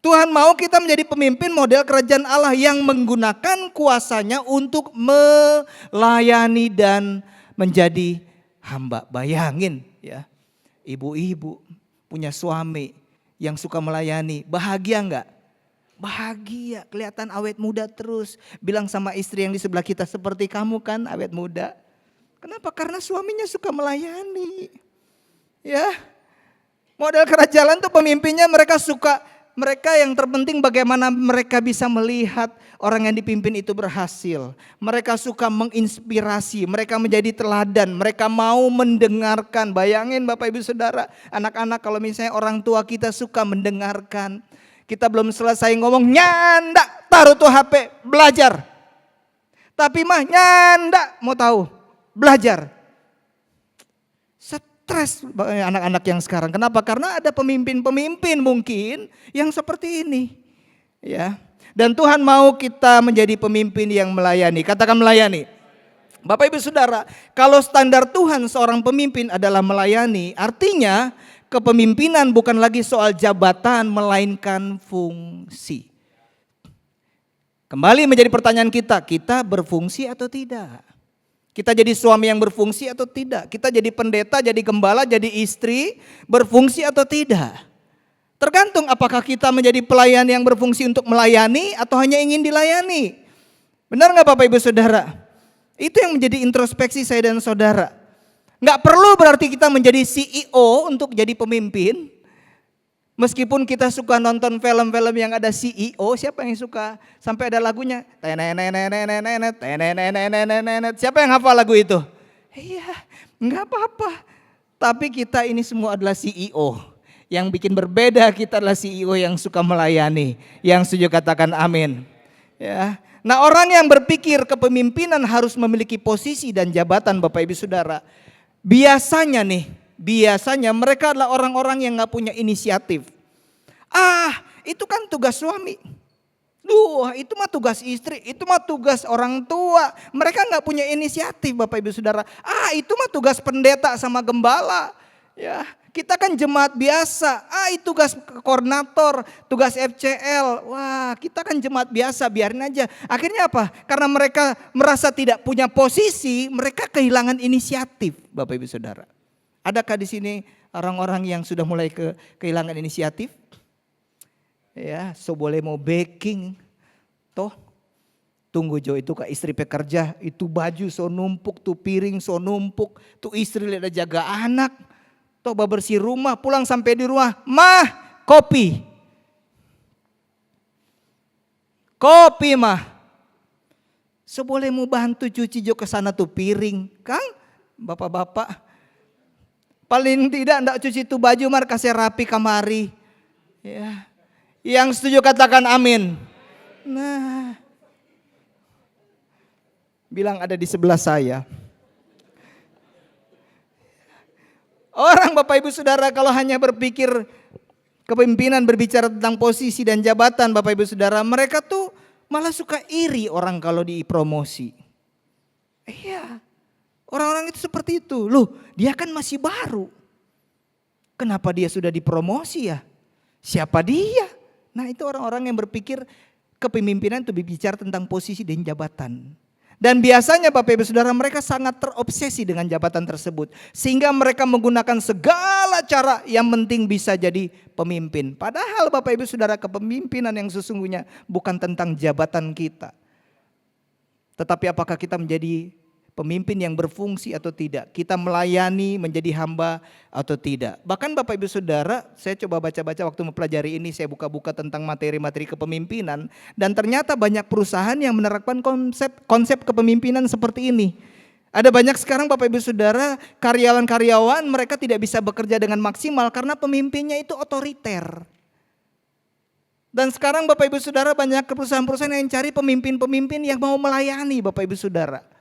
Tuhan mau kita menjadi pemimpin model kerajaan Allah yang menggunakan kuasanya untuk melayani dan menjadi hamba. Bayangin ya, ibu-ibu punya suami yang suka melayani, bahagia enggak? Bahagia, kelihatan awet muda terus. Bilang sama istri yang di sebelah kita, seperti kamu kan awet muda. Kenapa? Karena suaminya suka melayani. Ya, model kerajaan tuh pemimpinnya mereka suka Mereka yang terpenting bagaimana mereka bisa melihat orang yang dipimpin itu berhasil. Mereka suka menginspirasi, mereka menjadi teladan, mereka mau mendengarkan. Bayangin Bapak Ibu Saudara, anak-anak kalau misalnya orang tua kita suka mendengarkan. Kita belum selesai ngomong, nyanda, taruh tuh HP, belajar. Tapi mah nyanda, mau tahu, belajar. Stres anak-anak yang sekarang. Kenapa? Karena ada pemimpin-pemimpin mungkin yang seperti ini. Ya. Dan Tuhan mau kita menjadi pemimpin yang melayani. Katakan melayani. Bapak Ibu Saudara, kalau standar Tuhan seorang pemimpin adalah melayani, artinya kepemimpinan bukan lagi soal jabatan melainkan fungsi. Kembali menjadi pertanyaan kita berfungsi atau tidak? Kita jadi suami yang berfungsi atau tidak? Kita jadi pendeta, jadi gembala, jadi istri, berfungsi atau tidak? Tergantung apakah kita menjadi pelayan yang berfungsi untuk melayani atau hanya ingin dilayani. Benar nggak Bapak Ibu Saudara? Itu yang menjadi introspeksi saya dan saudara. Nggak perlu berarti kita menjadi CEO untuk jadi pemimpin. Meskipun kita suka nonton film-film yang ada CEO, siapa yang suka? Sampai ada lagunya. Siapa yang hafal lagu itu? Iya, nggak apa-apa. Tapi kita ini semua adalah CEO. Yang bikin berbeda kita adalah CEO yang suka melayani. Yang setuju katakan amin. Ya. Nah, orang yang berpikir kepemimpinan harus memiliki posisi dan jabatan Bapak Ibu Saudara. Biasanya mereka adalah orang-orang yang gak punya inisiatif. Itu kan tugas suami. Itu mah tugas istri, itu mah tugas orang tua. Mereka gak punya inisiatif Bapak Ibu Saudara. Itu mah tugas pendeta sama gembala. Ya, kita kan jemaat biasa. Itu tugas koordinator, tugas FCL. Wah, kita kan jemaat biasa, biarin aja. Akhirnya apa? Karena mereka merasa tidak punya posisi, mereka kehilangan inisiatif Bapak Ibu Saudara. Adakah di sini orang-orang yang sudah mulai kehilangan inisiatif? Ya, so boleh mau baking. Toh, tunggu Jo, itu ke istri pekerja, itu baju so numpuk, tuh piring so numpuk, tuh istri lihat jaga anak. Toh bersih rumah, pulang sampai di rumah, mah kopi. Kopi mah. So boleh mau bantu cuci Jo ke sana tuh piring, Kang? Bapak-bapak. Paling tidak ndak cuci itu baju mar kasih rapi kamari. Ya. Yang setuju katakan amin. Nah. Bilang ada di sebelah saya. Orang Bapak Ibu Saudara kalau hanya berpikir kepemimpinan berbicara tentang posisi dan jabatan Bapak Ibu Saudara, mereka tuh malah suka iri orang kalau dipromosi. Iya. Orang-orang itu seperti itu. Loh, dia kan masih baru. Kenapa dia sudah dipromosi ya? Siapa dia? Nah, itu orang-orang yang berpikir kepemimpinan itu berbicara tentang posisi dan jabatan. Dan biasanya Bapak Ibu Saudara mereka sangat terobsesi dengan jabatan tersebut. Sehingga mereka menggunakan segala cara yang penting bisa jadi pemimpin. Padahal Bapak Ibu Saudara kepemimpinan yang sesungguhnya bukan tentang jabatan kita. Tetapi apakah kita menjadi pemimpin yang berfungsi atau tidak. Kita melayani menjadi hamba atau tidak. Bahkan Bapak Ibu Saudara, saya coba baca-baca waktu mempelajari ini, saya buka-buka tentang materi-materi kepemimpinan. Dan ternyata banyak perusahaan yang menerapkan konsep kepemimpinan seperti ini. Ada banyak sekarang Bapak Ibu Saudara, karyawan-karyawan mereka tidak bisa bekerja dengan maksimal karena pemimpinnya itu otoriter. Dan sekarang Bapak Ibu Saudara banyak perusahaan-perusahaan yang cari pemimpin-pemimpin yang mau melayani Bapak Ibu Saudara.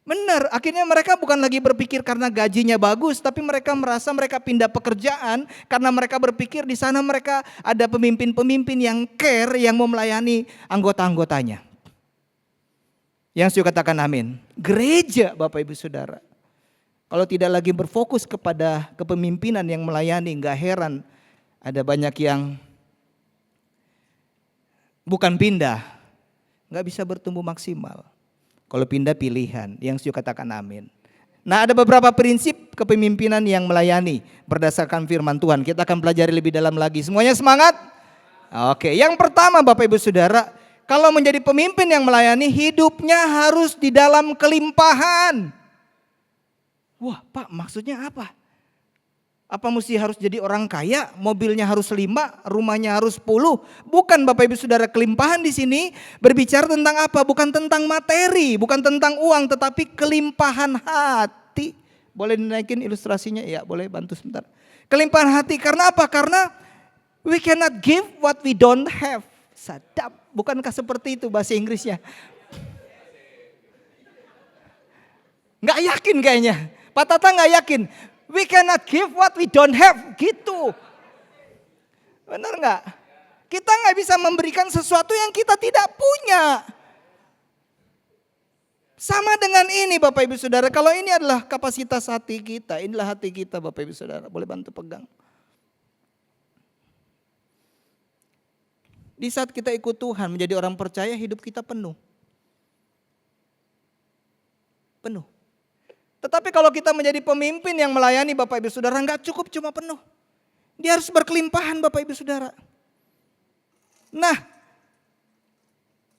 Benar, akhirnya mereka bukan lagi berpikir karena gajinya bagus, tapi mereka merasa mereka pindah pekerjaan karena mereka berpikir di sana mereka ada pemimpin-pemimpin yang care, yang mau melayani anggota-anggotanya. Yang saya katakan amin. Gereja Bapak Ibu Saudara, kalau tidak lagi berfokus kepada kepemimpinan yang melayani, gak heran ada banyak yang bukan pindah, gak bisa bertumbuh maksimal. Kalau pindah pilihan, yang setuju katakan amin. Nah, ada beberapa prinsip kepemimpinan yang melayani berdasarkan firman Tuhan. Kita akan pelajari lebih dalam lagi. Semuanya semangat? Oke, yang pertama Bapak Ibu Saudara, kalau menjadi pemimpin yang melayani, hidupnya harus di dalam kelimpahan. Wah Pak, maksudnya apa? Apa mesti harus jadi orang kaya, mobilnya harus 5, rumahnya harus 10? Bukan Bapak Ibu Saudara, kelimpahan di sini berbicara tentang apa? Bukan tentang materi, bukan tentang uang, tetapi kelimpahan hati. Boleh dinaikin ilustrasinya? Ya, boleh bantu sebentar. Kelimpahan hati karena apa? Karena we cannot give what we don't have. Sadap, bukankah seperti itu bahasa Inggrisnya? Nggak yakin kayaknya. Pak Tata nggak yakin. We cannot give what we don't have, gitu. Benar nggak? Kita nggak bisa memberikan sesuatu yang kita tidak punya. Sama dengan ini Bapak Ibu Saudara, kalau ini adalah kapasitas hati kita, inilah hati kita Bapak Ibu Saudara, boleh bantu pegang. Di saat kita ikut Tuhan menjadi orang percaya, hidup kita penuh. Penuh. Tetapi kalau kita menjadi pemimpin yang melayani Bapak Ibu Saudara, enggak cukup cuma penuh. Dia harus berkelimpahan Bapak Ibu Saudara. Nah,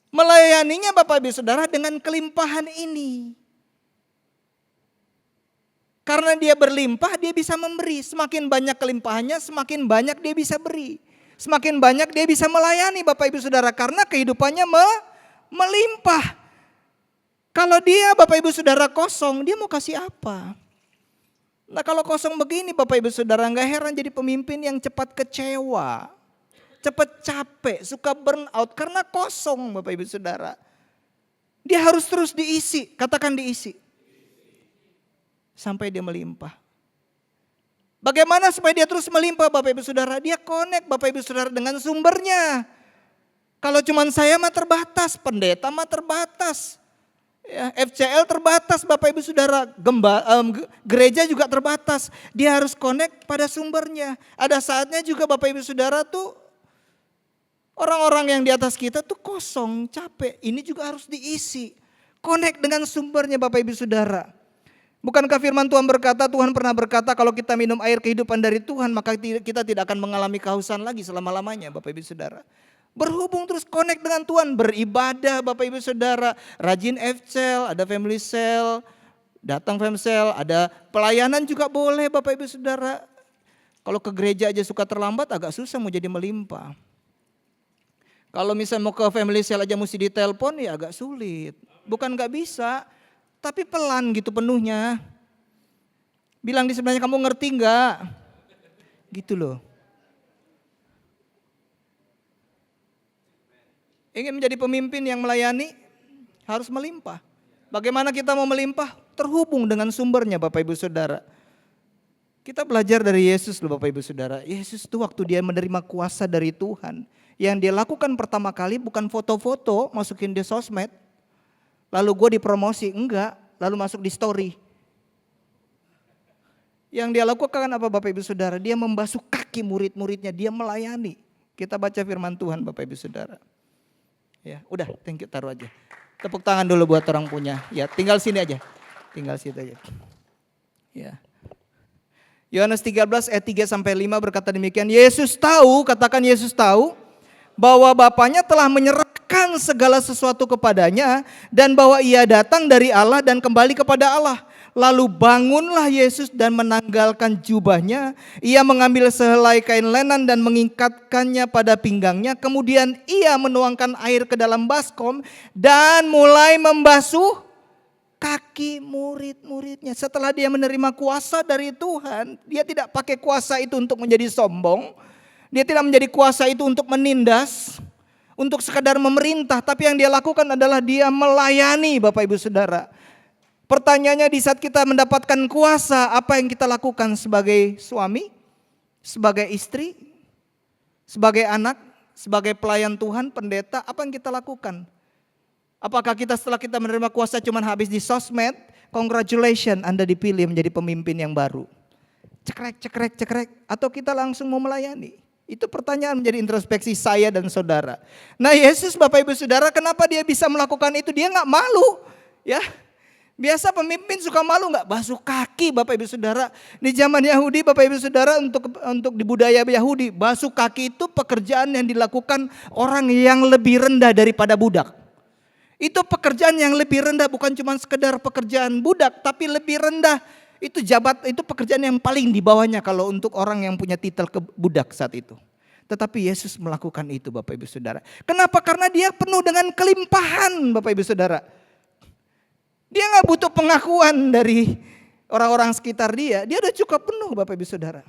melayaninya Bapak Ibu Saudara dengan kelimpahan ini. Karena dia berlimpah, dia bisa memberi. Semakin banyak kelimpahannya, semakin banyak dia bisa beri. Semakin banyak dia bisa melayani Bapak Ibu Saudara, karena kehidupannya melimpah. Kalau dia Bapak Ibu Saudara kosong, dia mau kasih apa? Nah kalau kosong begini Bapak Ibu Saudara, gak heran jadi pemimpin yang cepat kecewa, cepat capek, suka burn out karena kosong Bapak Ibu Saudara. Dia harus terus diisi, katakan diisi. Sampai dia melimpah. Bagaimana supaya dia terus melimpah Bapak Ibu Saudara? Dia connect Bapak Ibu Saudara dengan sumbernya. Kalau cuman saya mah terbatas, pendeta mah terbatas. Ya, FCL terbatas Bapak Ibu Saudara, gereja juga terbatas. Dia harus connect pada sumbernya. Ada saatnya juga Bapak Ibu Saudara tuh orang-orang yang di atas kita tuh kosong, capek. Ini juga harus diisi. Connect dengan sumbernya Bapak Ibu Saudara. Bukankah firman Tuhan berkata, Tuhan pernah berkata kalau kita minum air kehidupan dari Tuhan maka kita tidak akan mengalami kehausan lagi selama-lamanya Bapak Ibu Saudara. Berhubung terus connect dengan Tuhan, beribadah Bapak Ibu Saudara, rajin FCL, ada family cell, datang family cell, ada pelayanan juga boleh Bapak Ibu Saudara. Kalau ke gereja aja suka terlambat agak susah mau jadi melimpah. Kalau misalnya mau ke family cell aja mesti ditelepon ya agak sulit. Bukan gak bisa, tapi pelan gitu penuhnya. Bilang di sebelahnya kamu ngerti gak? Gitu loh. Ingin menjadi pemimpin yang melayani harus melimpah. Bagaimana kita mau melimpah? Terhubung dengan sumbernya Bapak Ibu Saudara. Kita belajar dari Yesus loh Bapak Ibu Saudara. Yesus itu waktu dia menerima kuasa dari Tuhan. Yang dia lakukan pertama kali bukan foto-foto masukin di sosmed. Lalu gue dipromosi, enggak. Lalu masuk di story. Yang dia lakukan apa Bapak Ibu Saudara? Dia membasuh kaki murid-muridnya, dia melayani. Kita baca firman Tuhan Bapak Ibu Saudara. Ya, udah, thank you, taruh aja. Tepuk tangan dulu buat orang punya. Ya, tinggal sini aja. Tinggal situ aja. Ya. Yohanes 13 ayat 3 sampai 5 berkata demikian. Yesus tahu, katakan Yesus tahu bahwa Bapaknya telah menyerahkan segala sesuatu kepadanya dan bahwa ia datang dari Allah dan kembali kepada Allah. Lalu bangunlah Yesus dan menanggalkan jubahnya. Ia mengambil sehelai kain lenan dan mengikatkannya pada pinggangnya. Kemudian ia menuangkan air ke dalam baskom dan mulai membasuh kaki murid-muridnya. Setelah dia menerima kuasa dari Tuhan, dia tidak pakai kuasa itu untuk menjadi sombong. Dia tidak menjadi kuasa itu untuk menindas, untuk sekadar memerintah. Tapi yang dia lakukan adalah dia melayani Bapak Ibu Saudara. Pertanyaannya di saat kita mendapatkan kuasa, apa yang kita lakukan sebagai suami, sebagai istri, sebagai anak, sebagai pelayan Tuhan, pendeta, apa yang kita lakukan? Apakah kita setelah kita menerima kuasa cuma habis di sosmed? Congratulations, Anda dipilih menjadi pemimpin yang baru. Cekrek, cekrek, cekrek. Atau kita langsung mau melayani? Itu pertanyaan menjadi introspeksi saya dan saudara. Nah Yesus Bapak Ibu Saudara, kenapa dia bisa melakukan itu? Dia gak malu. Ya. Biasa pemimpin suka malu gak? Basuh kaki Bapak Ibu Saudara. Di zaman Yahudi Bapak Ibu Saudara, untuk di budaya Yahudi, basuh kaki itu pekerjaan yang dilakukan orang yang lebih rendah daripada budak. Itu pekerjaan yang lebih rendah, bukan cuma sekedar pekerjaan budak, tapi lebih rendah. Itu itu pekerjaan yang paling di bawahnya kalau untuk orang yang punya titel budak saat itu. Tetapi Yesus melakukan itu Bapak Ibu Saudara. Kenapa? Karena dia penuh dengan kelimpahan Bapak Ibu Saudara. Dia gak butuh pengakuan dari orang-orang sekitar dia. Dia udah cukup penuh Bapak Ibu Saudara.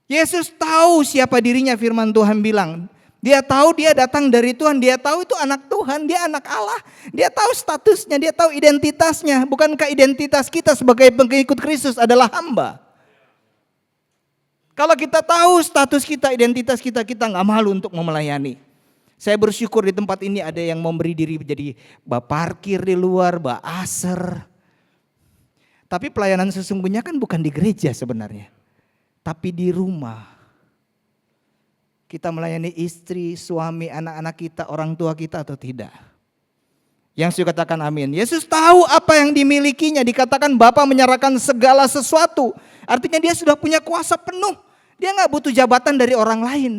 Yesus tahu siapa dirinya, firman Tuhan bilang. Dia tahu dia datang dari Tuhan, dia tahu itu anak Tuhan, dia anak Allah. Dia tahu statusnya, dia tahu identitasnya. Bukankah identitas kita sebagai pengikut Kristus adalah hamba? Kalau kita tahu status kita, identitas kita, kita gak malu untuk melayani. Saya bersyukur di tempat ini ada yang memberi diri menjadi bak parkir di luar, bak aser. Tapi pelayanan sesungguhnya kan bukan di gereja sebenarnya. Tapi di rumah. Kita melayani istri, suami, anak-anak kita, orang tua kita atau tidak. Yang saya katakan amin. Yesus tahu apa yang dimilikinya. Dikatakan Bapa menyerahkan segala sesuatu. Artinya dia sudah punya kuasa penuh. Dia gak butuh jabatan dari orang lain.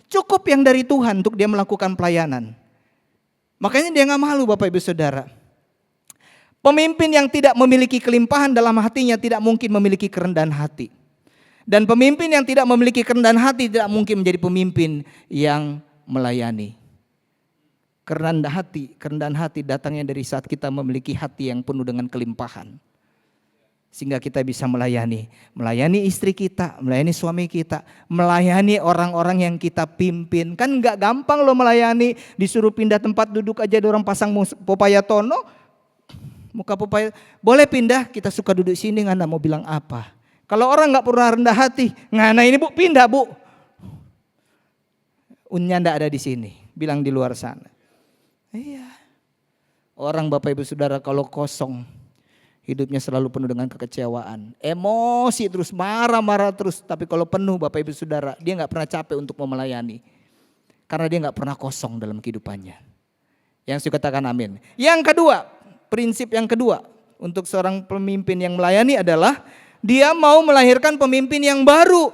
Cukup yang dari Tuhan untuk dia melakukan pelayanan. Makanya dia gak malu Bapak Ibu Saudara. Pemimpin yang tidak memiliki kelimpahan dalam hatinya tidak mungkin memiliki kerendahan hati. Dan pemimpin yang tidak memiliki kerendahan hati tidak mungkin menjadi pemimpin yang melayani. Kerendahan hati datangnya dari saat kita memiliki hati yang penuh dengan kelimpahan. Sehingga kita bisa melayani istri kita, melayani suami kita, melayani orang-orang yang kita pimpin. Kan gak gampang loh melayani, disuruh pindah tempat duduk aja ada orang pasang popaya tono. Muka popaya, boleh pindah, kita suka duduk sini, Ngana mau bilang apa. Kalau orang gak pernah rendah hati, Ngana ini Bu pindah Bu. Unnya ndak ada di sini, bilang di luar sana. Iya. Orang Bapak Ibu Saudara kalau kosong, hidupnya selalu penuh dengan kekecewaan. Emosi terus, marah-marah terus. Tapi kalau penuh Bapak Ibu Saudara, dia gak pernah capek untuk melayani. Karena dia gak pernah kosong dalam kehidupannya. Yang saya katakan amin. Yang kedua, prinsip yang kedua untuk seorang pemimpin yang melayani adalah dia mau melahirkan pemimpin yang baru.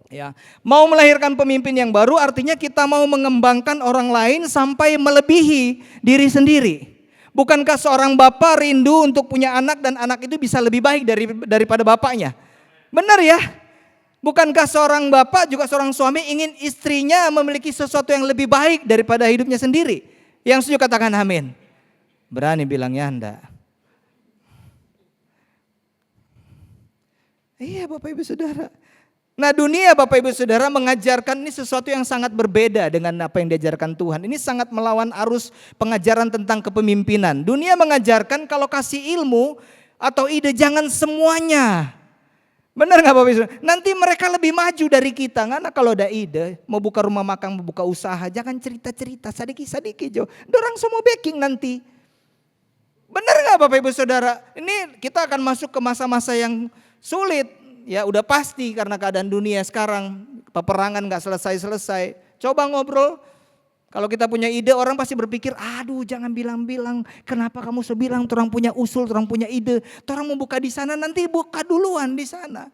Ya, mau melahirkan pemimpin yang baru artinya kita mau mengembangkan orang lain sampai melebihi diri sendiri. Bukankah seorang bapak rindu untuk punya anak dan anak itu bisa lebih baik daripada bapaknya? Benar ya? Bukankah seorang bapak juga seorang suami ingin istrinya memiliki sesuatu yang lebih baik daripada hidupnya sendiri? Yang setuju katakan amin. Berani bilangnya enggak. Iya Bapak Ibu Saudara. Nah dunia Bapak Ibu Saudara mengajarkan ini sesuatu yang sangat berbeda dengan apa yang diajarkan Tuhan. Ini sangat melawan arus pengajaran tentang kepemimpinan. Dunia mengajarkan kalau kasih ilmu atau ide jangan semuanya. Benar gak Bapak Ibu Saudara? Nanti mereka lebih maju dari kita. Karena kalau ada ide, mau buka rumah makan, mau buka usaha, jangan cerita-cerita, sadiki-sadiki jo. Dorang semua backing nanti. Benar gak Bapak Ibu Saudara? Ini kita akan masuk ke masa-masa yang sulit, ya udah pasti karena keadaan dunia sekarang, peperangan gak selesai-selesai. Coba ngobrol, kalau kita punya ide orang pasti berpikir, aduh jangan bilang-bilang, kenapa kamu sebilang, orang punya usul, orang punya ide, orang mau buka di sana nanti buka duluan di sana.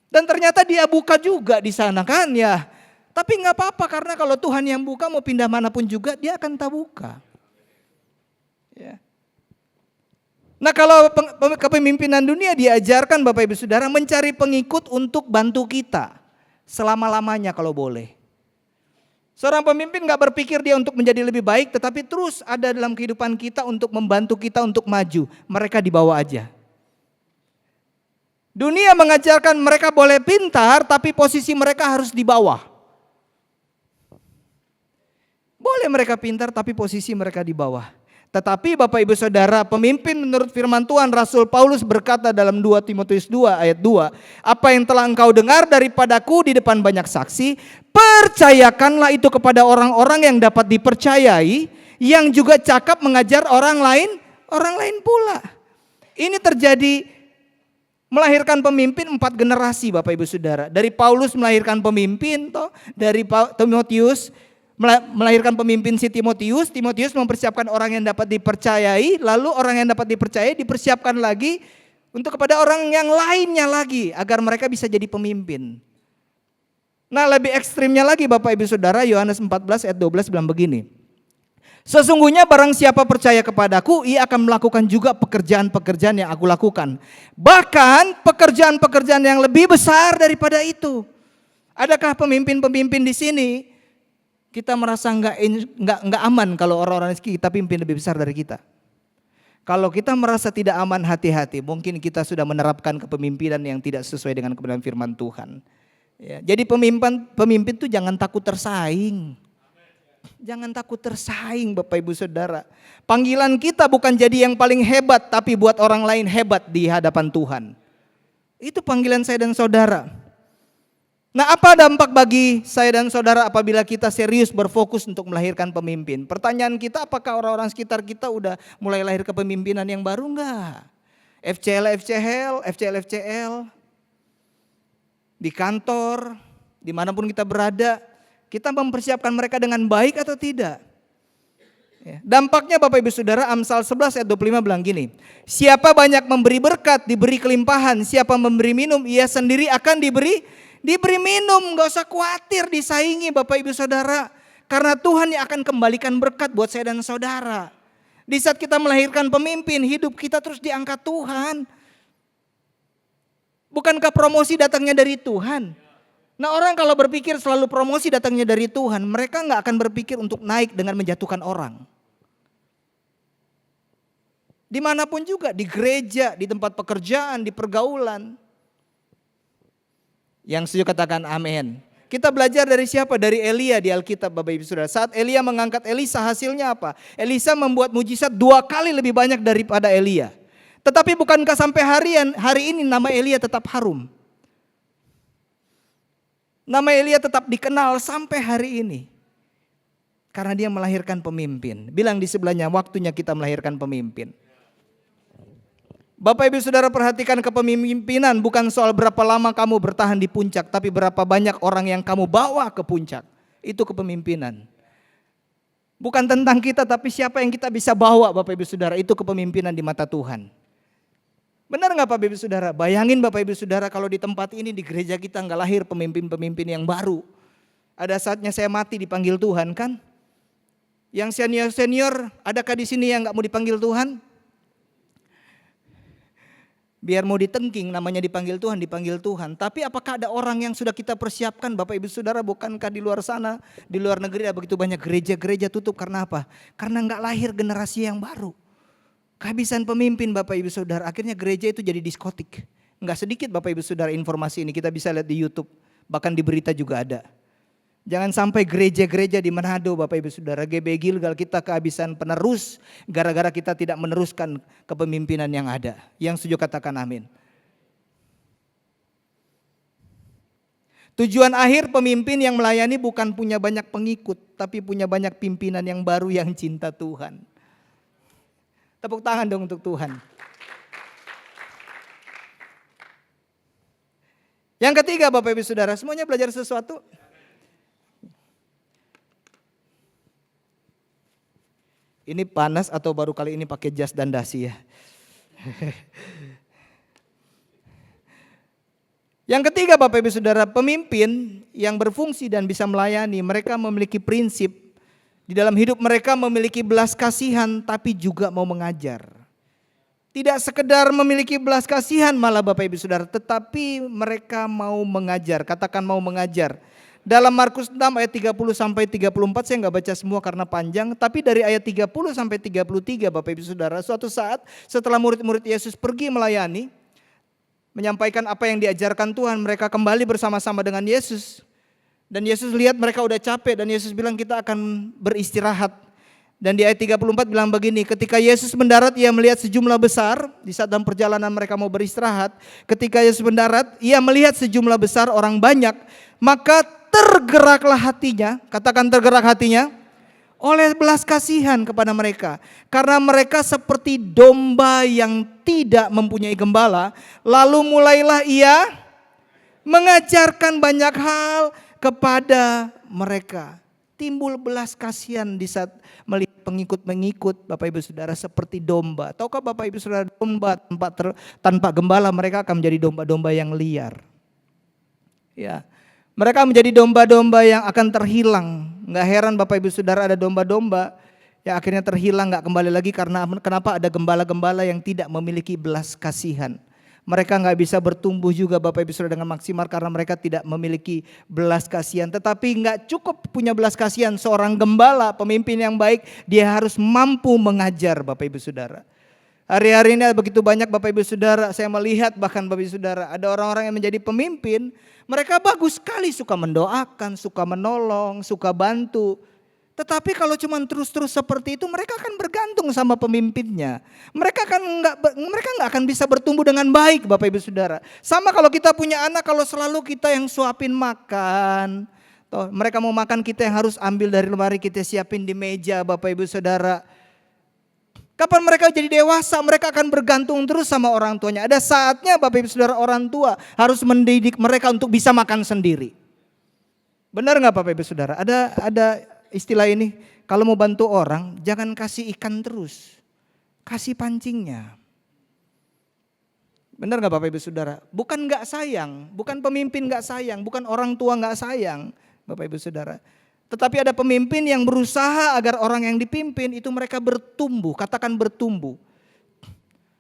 Dan ternyata dia buka juga di sana kan ya. Tapi gak apa-apa karena kalau Tuhan yang buka mau pindah manapun juga dia akan tak buka. Ya. Nah kalau kepemimpinan dunia diajarkan Bapak Ibu Saudara mencari pengikut untuk bantu kita selama-lamanya kalau boleh. Seorang pemimpin gak berpikir dia untuk menjadi lebih baik tetapi terus ada dalam kehidupan kita untuk membantu kita untuk maju. Mereka dibawa aja. Dunia mengajarkan mereka boleh pintar tapi posisi mereka harus di bawah. Boleh mereka pintar tapi posisi mereka di bawah. Tetapi Bapak Ibu Saudara, pemimpin menurut firman Tuhan, Rasul Paulus berkata dalam 2 Timotius 2 ayat 2, apa yang telah engkau dengar daripadaku di depan banyak saksi, percayakanlah itu kepada orang-orang yang dapat dipercayai, yang juga cakap mengajar orang lain pula. Ini terjadi melahirkan pemimpin 4 generasi Bapak Ibu Saudara. Dari Paulus melahirkan pemimpin, dari Timotius melahirkan pemimpin si Timotius. Timotius mempersiapkan orang yang dapat dipercayai, lalu orang yang dapat dipercayai dipersiapkan lagi untuk kepada orang yang lainnya lagi agar mereka bisa jadi pemimpin. Nah lebih ekstrimnya lagi Bapak Ibu Saudara, Yohanes 14 ayat 12 bilang begini. Sesungguhnya barang siapa percaya kepadaku, ia akan melakukan juga pekerjaan-pekerjaan yang aku lakukan. Bahkan pekerjaan-pekerjaan yang lebih besar daripada itu. Adakah pemimpin-pemimpin di sini kita merasa nggak aman kalau orang-orang kita pimpin lebih besar dari kita? Kalau kita merasa tidak aman, hati-hati. Mungkin kita sudah menerapkan kepemimpinan yang tidak sesuai dengan kebenaran firman Tuhan. Ya, jadi pemimpin itu jangan takut tersaing. Jangan takut tersaing Bapak Ibu Saudara. Panggilan kita bukan jadi yang paling hebat, tapi buat orang lain hebat di hadapan Tuhan. Itu panggilan saya dan saudara. Nah, apa dampak bagi saya dan saudara apabila kita serius berfokus untuk melahirkan pemimpin? Pertanyaan kita, apakah orang-orang sekitar kita udah mulai lahir kepemimpinan yang baru? Enggak. FCL, di kantor, dimanapun kita berada, kita mempersiapkan mereka dengan baik atau tidak? Ya. Dampaknya Bapak Ibu Saudara, Amsal 11 ayat 25 bilang gini, siapa banyak memberi berkat diberi kelimpahan, siapa memberi minum ia sendiri akan diberi minum. Gak usah khawatir disaingi Bapak Ibu Saudara, karena Tuhan yang akan kembalikan berkat buat saya dan saudara. Di saat kita melahirkan pemimpin, hidup kita terus diangkat Tuhan. Bukankah promosi datangnya dari Tuhan? Nah, orang kalau berpikir selalu promosi datangnya dari Tuhan, mereka nggak akan berpikir untuk naik dengan menjatuhkan orang. Dimanapun juga, di gereja, di tempat pekerjaan, di pergaulan. Yang setuju katakan amin. Kita belajar dari siapa? Dari Elia di Alkitab Bapak Ibu Saudara. Saat Elia mengangkat Elisa, hasilnya apa? Elisa membuat mujizat 2 kali lebih banyak daripada Elia. Tetapi bukankah sampai hari ini nama Elia tetap harum? Nama Elia tetap dikenal sampai hari ini. Karena dia melahirkan pemimpin. Bilang di sebelahnya, waktunya kita melahirkan pemimpin. Bapak Ibu Saudara, perhatikan, kepemimpinan bukan soal berapa lama kamu bertahan di puncak, tapi berapa banyak orang yang kamu bawa ke puncak. Itu kepemimpinan. Bukan tentang kita, tapi siapa yang kita bisa bawa Bapak Ibu Saudara. Itu kepemimpinan di mata Tuhan. Benar nggak Bapak Ibu Saudara? Bayangin Bapak Ibu Saudara kalau di tempat ini, di gereja kita nggak lahir pemimpin-pemimpin yang baru. Ada saatnya saya mati dipanggil Tuhan kan? Yang senior-senior, adakah di sini yang nggak mau dipanggil Tuhan? Biar mau ditengking namanya dipanggil Tuhan. Tapi apakah ada orang yang sudah kita persiapkan Bapak Ibu Saudara? Bukankah di luar sana, di luar negeri ada begitu banyak gereja-gereja tutup karena apa? Karena nggak lahir generasi yang baru. Kehabisan pemimpin Bapak Ibu Saudara, akhirnya gereja itu jadi diskotik. Enggak sedikit Bapak Ibu Saudara informasi ini, kita bisa lihat di YouTube, bahkan di berita juga ada. Jangan sampai gereja-gereja di Manado Bapak Ibu Saudara, GB Gilgal kita kehabisan penerus, gara-gara kita tidak meneruskan kepemimpinan yang ada. Yang setuju katakan amin. Tujuan akhir pemimpin yang melayani bukan punya banyak pengikut, tapi punya banyak pimpinan yang baru yang cinta Tuhan. Tepuk tangan dong untuk Tuhan. Yang ketiga Bapak Ibu Saudara, semuanya belajar sesuatu. Ini panas atau baru kali ini pakai jas dan dasi ya? Yang ketiga Bapak Ibu Saudara, pemimpin yang berfungsi dan bisa melayani, mereka memiliki prinsip. Di dalam hidup mereka memiliki belas kasihan tapi juga mau mengajar. Tidak sekedar memiliki belas kasihan malah Bapak Ibu Saudara, tetapi mereka mau mengajar. Katakan mau mengajar. Dalam Markus 6 ayat 30 sampai 34, saya nggak baca semua karena panjang, tapi dari ayat 30 sampai 33 Bapak Ibu Saudara, suatu saat setelah murid-murid Yesus pergi melayani, menyampaikan apa yang diajarkan Tuhan, mereka kembali bersama-sama dengan Yesus. Dan Yesus lihat mereka udah capek dan Yesus bilang kita akan beristirahat. Dan di ayat 34 bilang begini, ketika Yesus mendarat ia melihat sejumlah besar, di saat dalam perjalanan mereka mau beristirahat, ketika Yesus mendarat ia melihat sejumlah besar orang banyak, maka tergeraklah hatinya, katakan tergerak hatinya, oleh belas kasihan kepada mereka. Karena mereka seperti domba yang tidak mempunyai gembala, lalu mulailah ia mengajarkan banyak hal kepada mereka. Timbul belas kasihan di saat melihat pengikut-pengikut Bapak Ibu Saudara seperti domba. Tahukah Bapak Ibu Saudara, domba tanpa gembala mereka akan menjadi domba-domba yang liar. Ya, mereka menjadi domba-domba yang akan terhilang. Nggak heran Bapak Ibu Saudara ada domba-domba yang akhirnya terhilang, gak kembali lagi karena kenapa? Ada gembala-gembala yang tidak memiliki belas kasihan. Mereka gak bisa bertumbuh juga Bapak Ibu Saudara dengan maksimal karena mereka tidak memiliki belas kasihan. Tetapi gak cukup punya belas kasihan, seorang gembala, pemimpin yang baik, dia harus mampu mengajar Bapak Ibu Saudara. Hari-hari ini begitu banyak Bapak Ibu Saudara, saya melihat bahkan Bapak Ibu Saudara, ada orang-orang yang menjadi pemimpin, mereka bagus sekali, suka mendoakan, suka menolong, suka bantu. Tetapi kalau cuma terus-terus seperti itu, mereka akan bergantung sama pemimpinnya. Mereka nggak akan bisa bertumbuh dengan baik, Bapak Ibu Saudara. Sama kalau kita punya anak, kalau selalu kita yang suapin makan, toh mereka mau makan, kita yang harus ambil dari lemari, kita siapin di meja, Bapak Ibu Saudara. Kapan mereka jadi dewasa, mereka akan bergantung terus sama orang tuanya. Ada saatnya Bapak Ibu Saudara, orang tua harus mendidik mereka untuk bisa makan sendiri. Benar nggak Bapak Ibu Saudara? Ada istilah ini, kalau mau bantu orang jangan kasih ikan terus, kasih pancingnya. Benar nggak Bapak Ibu Saudara? Bukan nggak sayang, bukan pemimpin nggak sayang, bukan orang tua nggak sayang Bapak Ibu Saudara. Tetapi ada pemimpin yang berusaha agar orang yang dipimpin itu mereka bertumbuh, katakan bertumbuh.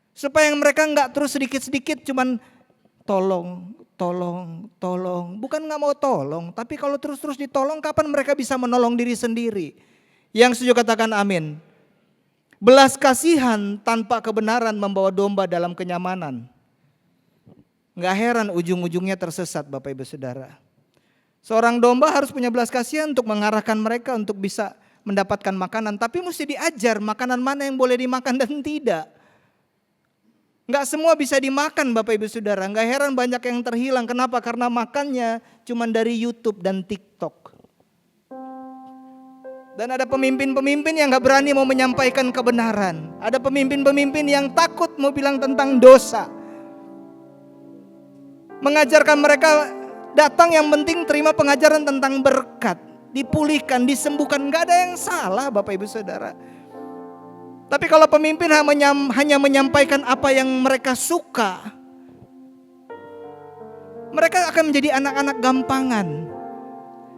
Supaya mereka nggak terus sedikit-sedikit cuman tolong. Bukan nggak mau tolong, tapi kalau terus-terus ditolong, kapan mereka bisa menolong diri sendiri? Yang setuju katakan amin. Belas kasihan tanpa kebenaran membawa domba dalam kenyamanan. Nggak heran ujung-ujungnya tersesat Bapak Ibu Saudara. Seorang domba harus punya belas kasihan untuk mengarahkan mereka untuk bisa mendapatkan makanan. Tapi mesti diajar makanan mana yang boleh dimakan dan tidak. Enggak semua bisa dimakan Bapak Ibu Saudara. Enggak heran banyak yang terhilang. Kenapa? Karena makannya cuma dari YouTube dan TikTok. Dan ada pemimpin-pemimpin yang gak berani mau menyampaikan kebenaran. Ada pemimpin-pemimpin yang takut mau bilang tentang dosa. Mengajarkan mereka datang yang penting terima pengajaran tentang berkat. Dipulihkan, disembuhkan. Gak ada yang salah Bapak Ibu Saudara. Tapi kalau pemimpin hanya menyampaikan apa yang mereka suka, mereka akan menjadi anak-anak gampangan.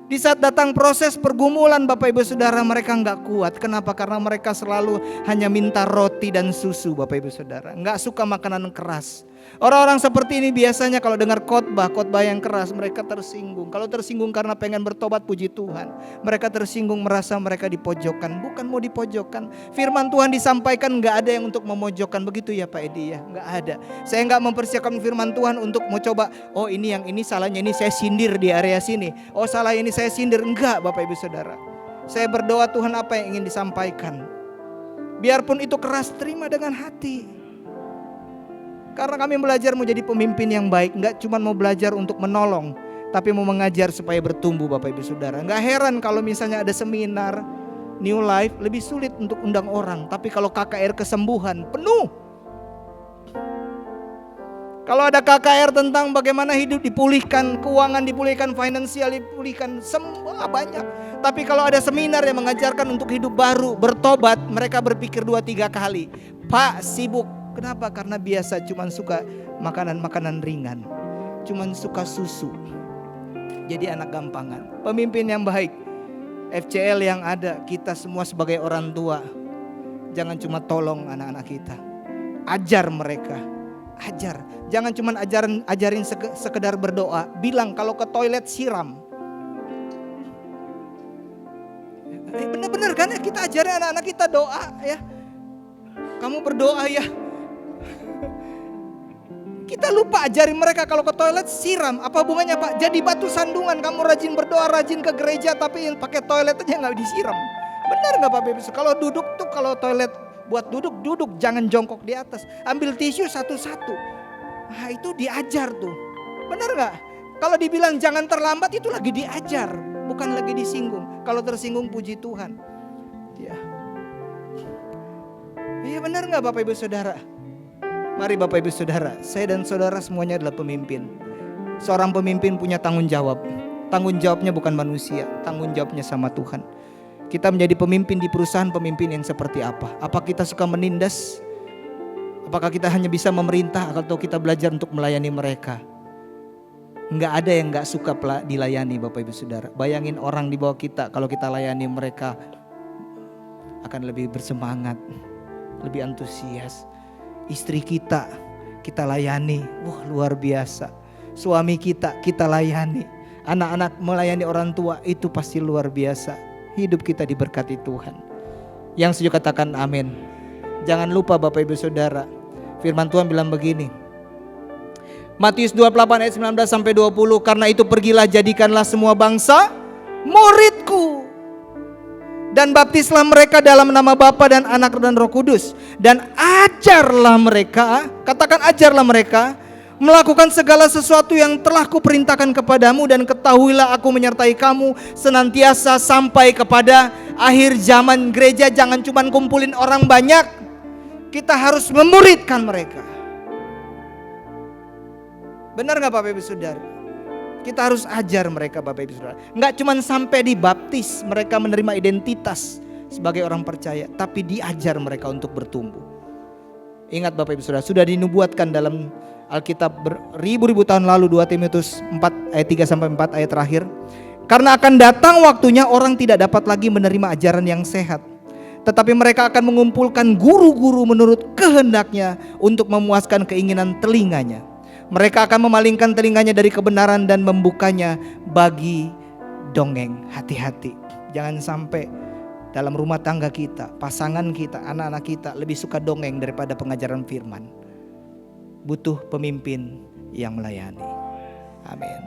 Di saat datang proses pergumulan Bapak Ibu Saudara, mereka nggak kuat. Kenapa? Karena mereka selalu hanya minta roti dan susu Bapak Ibu Saudara. Nggak suka makanan keras. Orang-orang seperti ini biasanya kalau dengar khotbah yang keras, mereka tersinggung. Kalau tersinggung karena pengen bertobat, puji Tuhan. Mereka tersinggung merasa mereka dipojokkan. Bukan mau dipojokkan. Firman Tuhan disampaikan nggak ada yang untuk memojokkan. Begitu ya Pak Edi ya? Nggak ada. Saya nggak mempersiapkan firman Tuhan untuk mau coba. Oh ini yang ini salahnya, ini saya sindir di area sini. Oh salah ini saya sindir. Enggak Bapak Ibu Saudara. Saya berdoa Tuhan apa yang ingin disampaikan. Biarpun itu keras, terima dengan hati. Karena kami belajar mau jadi pemimpin yang baik. Enggak cuma mau belajar untuk menolong, tapi mau mengajar supaya bertumbuh Bapak Ibu Saudara. Enggak heran kalau misalnya ada seminar New Life, lebih sulit untuk undang orang. Tapi kalau KKR kesembuhan, penuh. Kalau ada KKR tentang bagaimana hidup dipulihkan, keuangan dipulihkan, finansial dipulihkan, semua banyak. Tapi kalau ada seminar yang mengajarkan untuk hidup baru, bertobat, mereka berpikir 2-3 kali. Pak sibuk. Kenapa? Karena biasa cuman suka makanan-makanan ringan. Cuman suka susu. Jadi anak gampangan. Pemimpin yang baik. FCL yang ada, kita semua sebagai orang tua. Jangan cuma tolong anak-anak kita. Ajar mereka. Ajar. Jangan cuma ajarin sekedar berdoa. Bilang kalau ke toilet siram. Bener-bener kan ya, kita ajarin anak-anak kita doa ya. Kamu berdoa ya. Kita lupa ajarin mereka kalau ke toilet siram. Apa hubungannya Pak? Jadi batu sandungan. Kamu rajin berdoa, rajin ke gereja, tapi yang pakai toilet aja gak disiram. Benar gak Pak Bebis? Kalau duduk tuh, kalau toilet buat duduk, jangan jongkok di atas. Ambil tisu satu-satu. Nah itu diajar tuh. Benar gak? Kalau dibilang jangan terlambat, itu lagi diajar, bukan lagi disinggung. Kalau tersinggung puji Tuhan. Ya. Iya benar gak Bapak Ibu Saudara? Mari Bapak Ibu Saudara, saya dan saudara semuanya adalah pemimpin. Seorang pemimpin punya tanggung jawab. Tanggung jawabnya bukan manusia, tanggung jawabnya sama Tuhan. Kita menjadi pemimpin di perusahaan, pemimpin yang seperti apa? Apa kita suka menindas? Apakah kita hanya bisa memerintah atau kita belajar untuk melayani mereka? Enggak ada yang enggak suka dilayani Bapak Ibu Saudara. Bayangin orang di bawah kita, kalau kita layani mereka akan lebih bersemangat, lebih antusias. Istri kita layani, wah luar biasa. Suami kita layani. Anak-anak melayani orang tua, itu pasti luar biasa. Hidup kita diberkati Tuhan. Yang setuju katakan amin. Jangan lupa Bapak Ibu Saudara, firman Tuhan bilang begini. Matius 28 ayat 19 sampai 20, karena itu pergilah jadikanlah semua bangsa muridku. Dan baptislah mereka dalam nama Bapa dan Anak dan Roh Kudus. Dan ajarlah mereka, katakan ajarlah mereka, melakukan segala sesuatu yang telah kuperintahkan kepadamu. Dan ketahuilah aku menyertai kamu senantiasa sampai kepada akhir zaman. Gereja jangan cuma kumpulin orang banyak, kita harus memuridkan mereka. Benar gak Bapak Ibu Saudara? Kita harus ajar mereka Bapak Ibu Saudara. Gak cuma sampai dibaptis mereka menerima identitas sebagai orang percaya, tapi diajar mereka untuk bertumbuh. Ingat Bapak Ibu Saudara, sudah dinubuatkan dalam Alkitab beribu-ribu tahun lalu, 2 Timotius 4 ayat 3 sampai 4 ayat terakhir. Karena akan datang waktunya orang tidak dapat lagi menerima ajaran yang sehat, tetapi mereka akan mengumpulkan guru-guru menurut kehendaknya untuk memuaskan keinginan telinganya. Mereka akan memalingkan telinganya dari kebenaran dan membukanya bagi dongeng. Hati-hati, jangan sampai dalam rumah tangga kita, pasangan kita, anak-anak kita lebih suka dongeng daripada pengajaran firman. Butuh pemimpin yang melayani. Amin.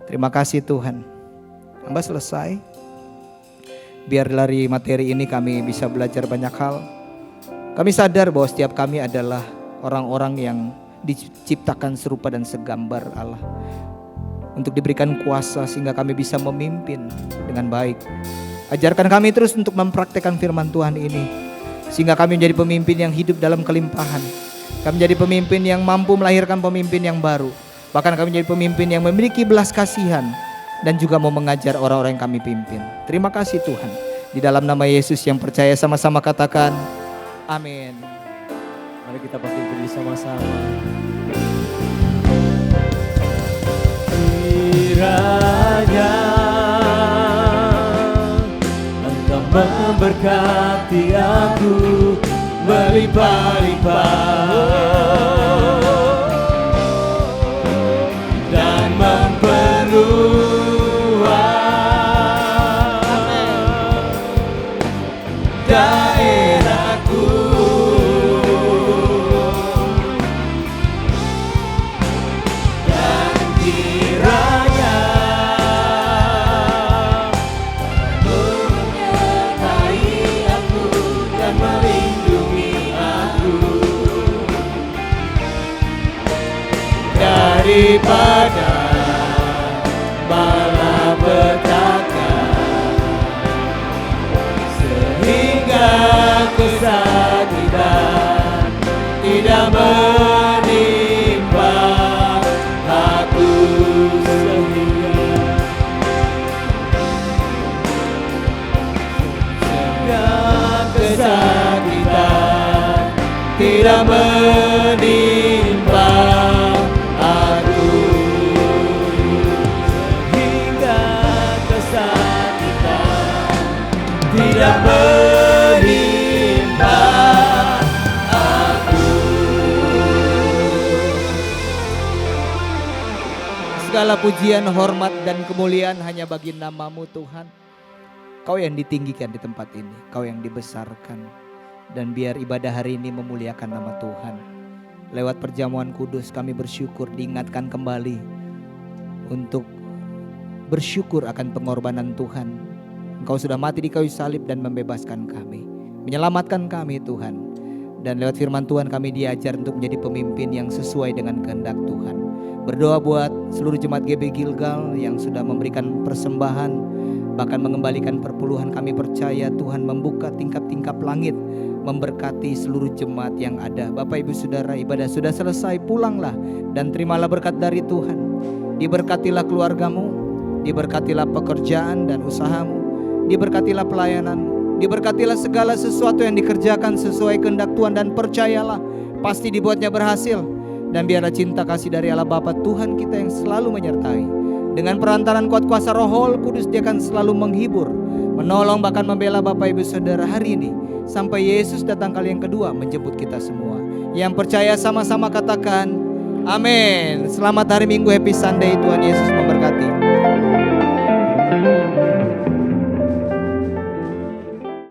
Terima kasih Tuhan. Hamba selesai. Biar dari materi ini kami bisa belajar banyak hal. Kami sadar bahwa setiap kami adalah orang-orang yang diciptakan serupa dan segambar Allah, untuk diberikan kuasa sehingga kami bisa memimpin dengan baik. Ajarkan kami terus untuk mempraktekkan firman Tuhan ini, sehingga kami menjadi pemimpin yang hidup dalam kelimpahan. Kami menjadi pemimpin yang mampu melahirkan pemimpin yang baru. Bahkan kami menjadi pemimpin yang memiliki belas kasihan dan juga mau mengajar orang-orang yang kami pimpin. Terima kasih Tuhan. Di dalam nama Yesus yang percaya sama-sama katakan amin. Mari kita berdiri sama-sama. Kiranya Engkau memberkati aku berlimpah-limpah dan memperluas daerahku. Dan kiranya menyertai aku dan melindungi aku daripada malapetaka, sehingga kesakitan tidak menimpa aku, sehingga kesakitan tidak menimpa aku, sehingga kesakitan tidak menimpa aku. Segala pujian, hormat dan kemuliaan hanya bagi nama-Mu Tuhan. Kau yang ditinggikan di tempat ini, Kau yang dibesarkan. Dan biar ibadah hari ini memuliakan nama Tuhan. Lewat perjamuan kudus kami bersyukur diingatkan kembali untuk bersyukur akan pengorbanan Tuhan. Engkau sudah mati di kayu salib dan membebaskan kami, menyelamatkan kami Tuhan. Dan lewat firman Tuhan kami diajar untuk menjadi pemimpin yang sesuai dengan kehendak Tuhan. Berdoa buat seluruh jemaat GB Gilgal yang sudah memberikan persembahan, bahkan mengembalikan perpuluhan. Kami percaya Tuhan membuka tingkap-tingkap langit, memberkati seluruh jemaat yang ada. Bapak Ibu Saudara, ibadah sudah selesai, pulanglah dan terimalah berkat dari Tuhan. Diberkatilah keluargamu, diberkatilah pekerjaan dan usahamu, diberkatilah pelayananmu, diberkatilah segala sesuatu yang dikerjakan sesuai kehendak Tuhan, dan percayalah pasti dibuatnya berhasil. Dan biarlah cinta kasih dari Allah Bapa Tuhan kita yang selalu menyertai, dengan perantaran kuat kuasa Roh Kudus, Dia akan selalu menghibur, menolong bahkan membela Bapak Ibu Saudara hari ini sampai Yesus datang kali yang kedua menjemput kita semua. Yang percaya sama-sama katakan amin. Selamat hari Minggu, happy Sunday, Tuhan Yesus memberkati.